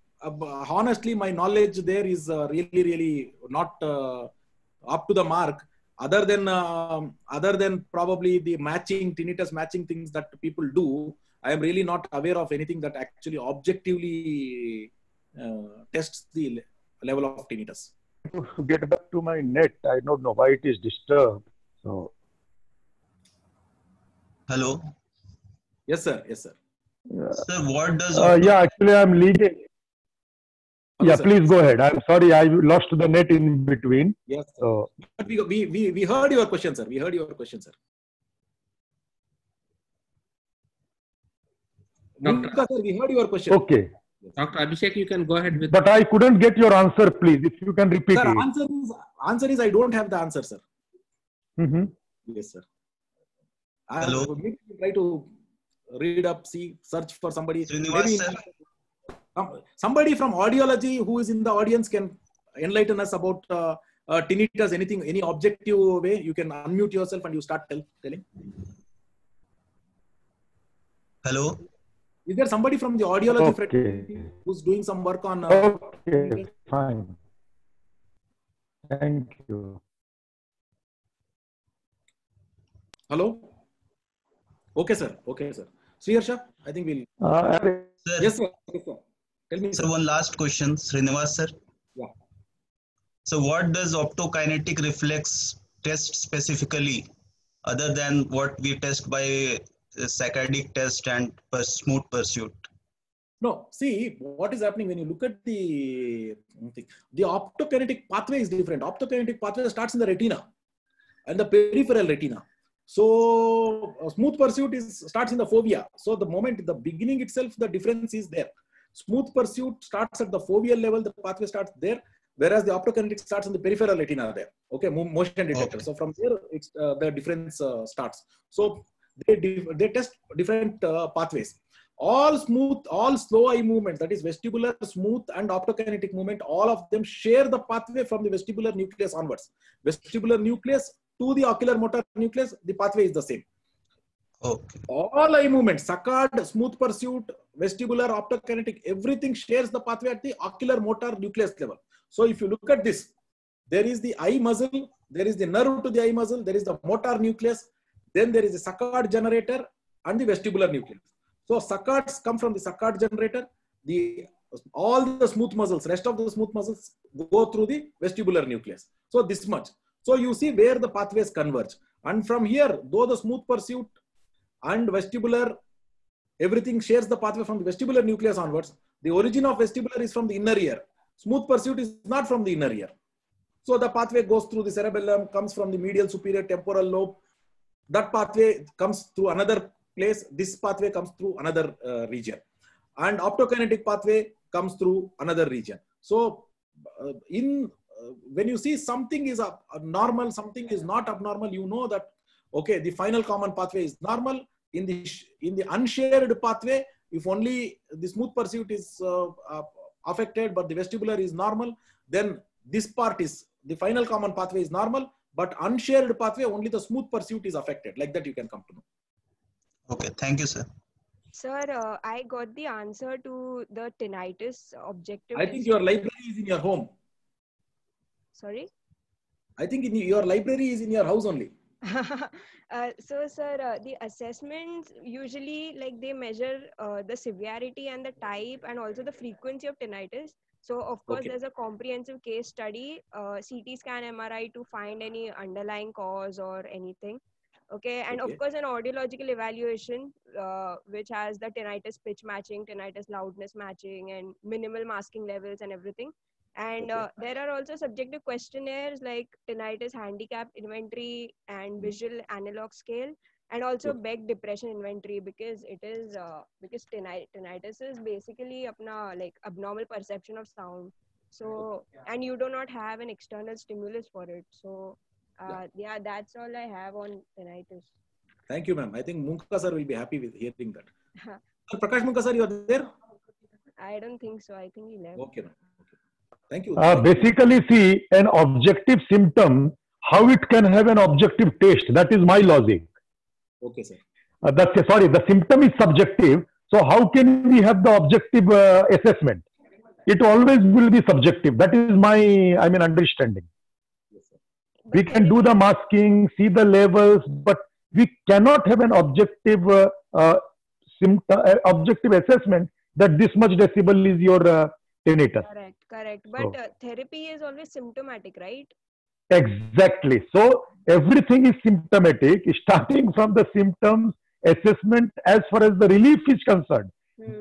my knowledge there is really not up to the mark. Other than probably the tinnitus matching things that people do, I am really not aware of anything that actually objectively tests the level of tinnitus. To get back to my net, I don't know why it is disturbed. So. Hello. Yes, sir. Yes, sir. Sir, what does? Yeah, actually, I'm leaving. Yeah, sir. please go ahead. I'm sorry, I lost the net in between. Yes. So, but we heard your question, sir. We heard your question, sir. Munka, sir, we heard your question. Okay. Dr. Abhishek, you can go ahead with. But I couldn't get your answer, please. If you can repeat Sir, it. answer is I don't have the answer, sir. Mm-hmm. Yes, sir. Hello. I will try to read up, search for somebody. Srinivas, sir. Somebody from audiology who is in the audience can enlighten us about tinnitus, any objective way. You can unmute yourself and you start telling. Hello. Is there somebody from the audiology fraternity who's doing some work on? Okay, fine. Thank you. Hello. Okay, sir. Okay, sir. Sriharsha, I think we'll. Sir, Yes, sir. Yes, sir. Tell me, sir, one last question, Srinivas, sir. Yeah. So what does optokinetic reflex test specifically, other than what we test by saccadic test and smooth pursuit? No, see what is happening when you look at the optokinetic pathway is different. Optokinetic pathway starts in the retina and the peripheral retina. So smooth pursuit starts in the fovea. So the moment, the beginning itself, the difference is there. Smooth pursuit starts at the foveal level, the pathway starts there, whereas the optokinetic starts in the peripheral retina there. Okay, motion detector. Okay. So from there, the difference starts. So they test different pathways. All smooth, all slow eye movements, that is vestibular, smooth, and optokinetic movement, all of them share the pathway from the vestibular nucleus onwards. Vestibular nucleus to the ocular motor nucleus, the pathway is the same. Okay. All eye movements, saccade, smooth pursuit, vestibular, optokinetic, everything shares the pathway at the ocular motor nucleus level. So if you look at this, there is the eye muscle, there is the nerve to the eye muscle, there is the motor nucleus, then there is the saccade generator and the vestibular nucleus. So saccades come from the saccade generator. All the smooth muscles, rest of the smooth muscles go through the vestibular nucleus. So this much. So you see where the pathways converge. And from here, though the smooth pursuit and vestibular, everything shares the pathway from the vestibular nucleus onwards. The origin of vestibular is from the inner ear. Smooth pursuit is not from the inner ear. So the pathway goes through the cerebellum, comes from the medial superior temporal lobe. That pathway comes through another place. This pathway comes through another region. And optokinetic pathway comes through another region. So when you see something is normal, something is not abnormal, you know that, okay, the final common pathway is normal. In the unshared pathway, if only the smooth pursuit is affected, but the vestibular is normal, then this part is, the final common pathway is normal, but unshared pathway, only the smooth pursuit is affected. Like that you can come to know. Okay, thank you, sir. Sir, I got the answer to the tinnitus objective. I think your library is in your home. Sorry? I think your library is in your house only. So, sir, the assessments usually, like, they measure the severity and the type and also the frequency of tinnitus. So, of course, Okay. there's a comprehensive case study, CT scan, MRI to find any underlying cause or anything. Okay, and Okay. of course, an audiological evaluation, which has the tinnitus pitch matching, tinnitus loudness matching, and minimal masking levels and everything. And Okay. there are also subjective questionnaires like tinnitus handicap inventory and visual analog scale, and also Okay. Beck depression inventory, because it is because tinnitus is basically like abnormal perception of sound. So, and you do not have an external stimulus for it. So yeah, that's all I have on tinnitus. Thank you, ma'am. I think Munka sir will be happy with hearing that. Sir, Prakash Munka sir, you are there? I don't think so. I think he left. Okay, ma'am. Okay. Thank you. Basically, see, an objective symptom, how it can have an objective taste. That is my logic. Okay, sir. The symptom is subjective. So how can we have the objective assessment? It always will be subjective. That is my, understanding. Yes, sir. We can do the masking, see the levels, but we cannot have an objective objective assessment that this much decibel is your tinnitus. Correct. But therapy is always symptomatic, right? Exactly. So everything is symptomatic, starting from the symptoms, assessment as far as the relief is concerned.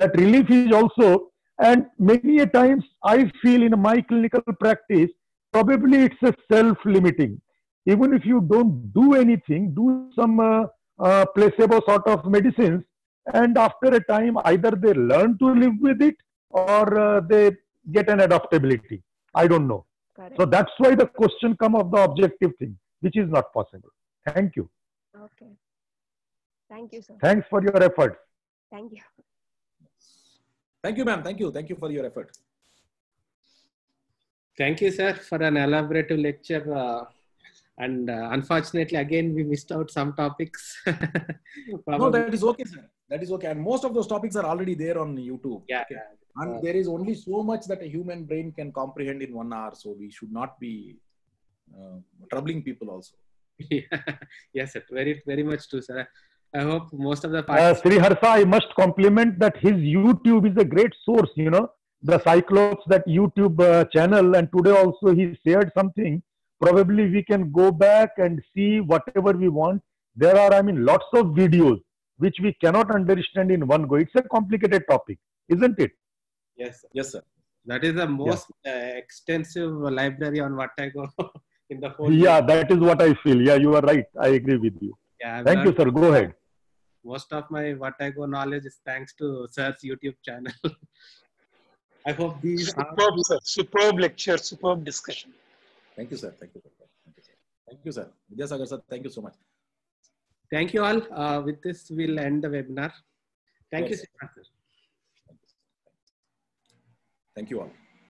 That relief is also, and many a times I feel in my clinical practice, probably it's a self-limiting. Even if you don't do anything, do some placebo sort of medicines, and after a time, either they learn to live with it or they get an adaptability. I don't know. Correct. So that's why the question come of the objective thing, which is not possible. Thank you. Okay. Thank you, sir. Thanks for your efforts. Thank you. Thank you, ma'am. Thank you. Thank you for your effort. Thank you, sir, for an elaborative lecture. And unfortunately, again, we missed out some topics. No, that is okay, sir. That is okay. And most of those topics are already there on YouTube. Yeah. Okay. And there is only so much that a human brain can comprehend in 1 hour. So we should not be troubling people also. Yes, sir. Very, very much true, sir. I hope most of the Sri Harsha, I must compliment that his YouTube is a great source, the Cyclops, that YouTube channel, and today also he shared something. Probably we can go back and see whatever we want. There are, I mean, lots of videos which we cannot understand in one go. It's a complicated topic, isn't it? Yes, sir. Yes, sir. That is the most extensive library on Wattego in the whole. Yeah, that is what I feel. Yeah, you are right. I agree with you. Yeah, Thank you, sir. Go ahead. Most of my Wattego knowledge is thanks to Sir's YouTube channel. I hope these Superb, sir. Superb lecture, superb discussion. Thank you, sir. Thank you. Thank you, sir. Thank you, sir. Vidyasagar sir, thank you so much. Thank you all. With this, we'll end the webinar. Thank you Yes. so much, sir. Thank you all.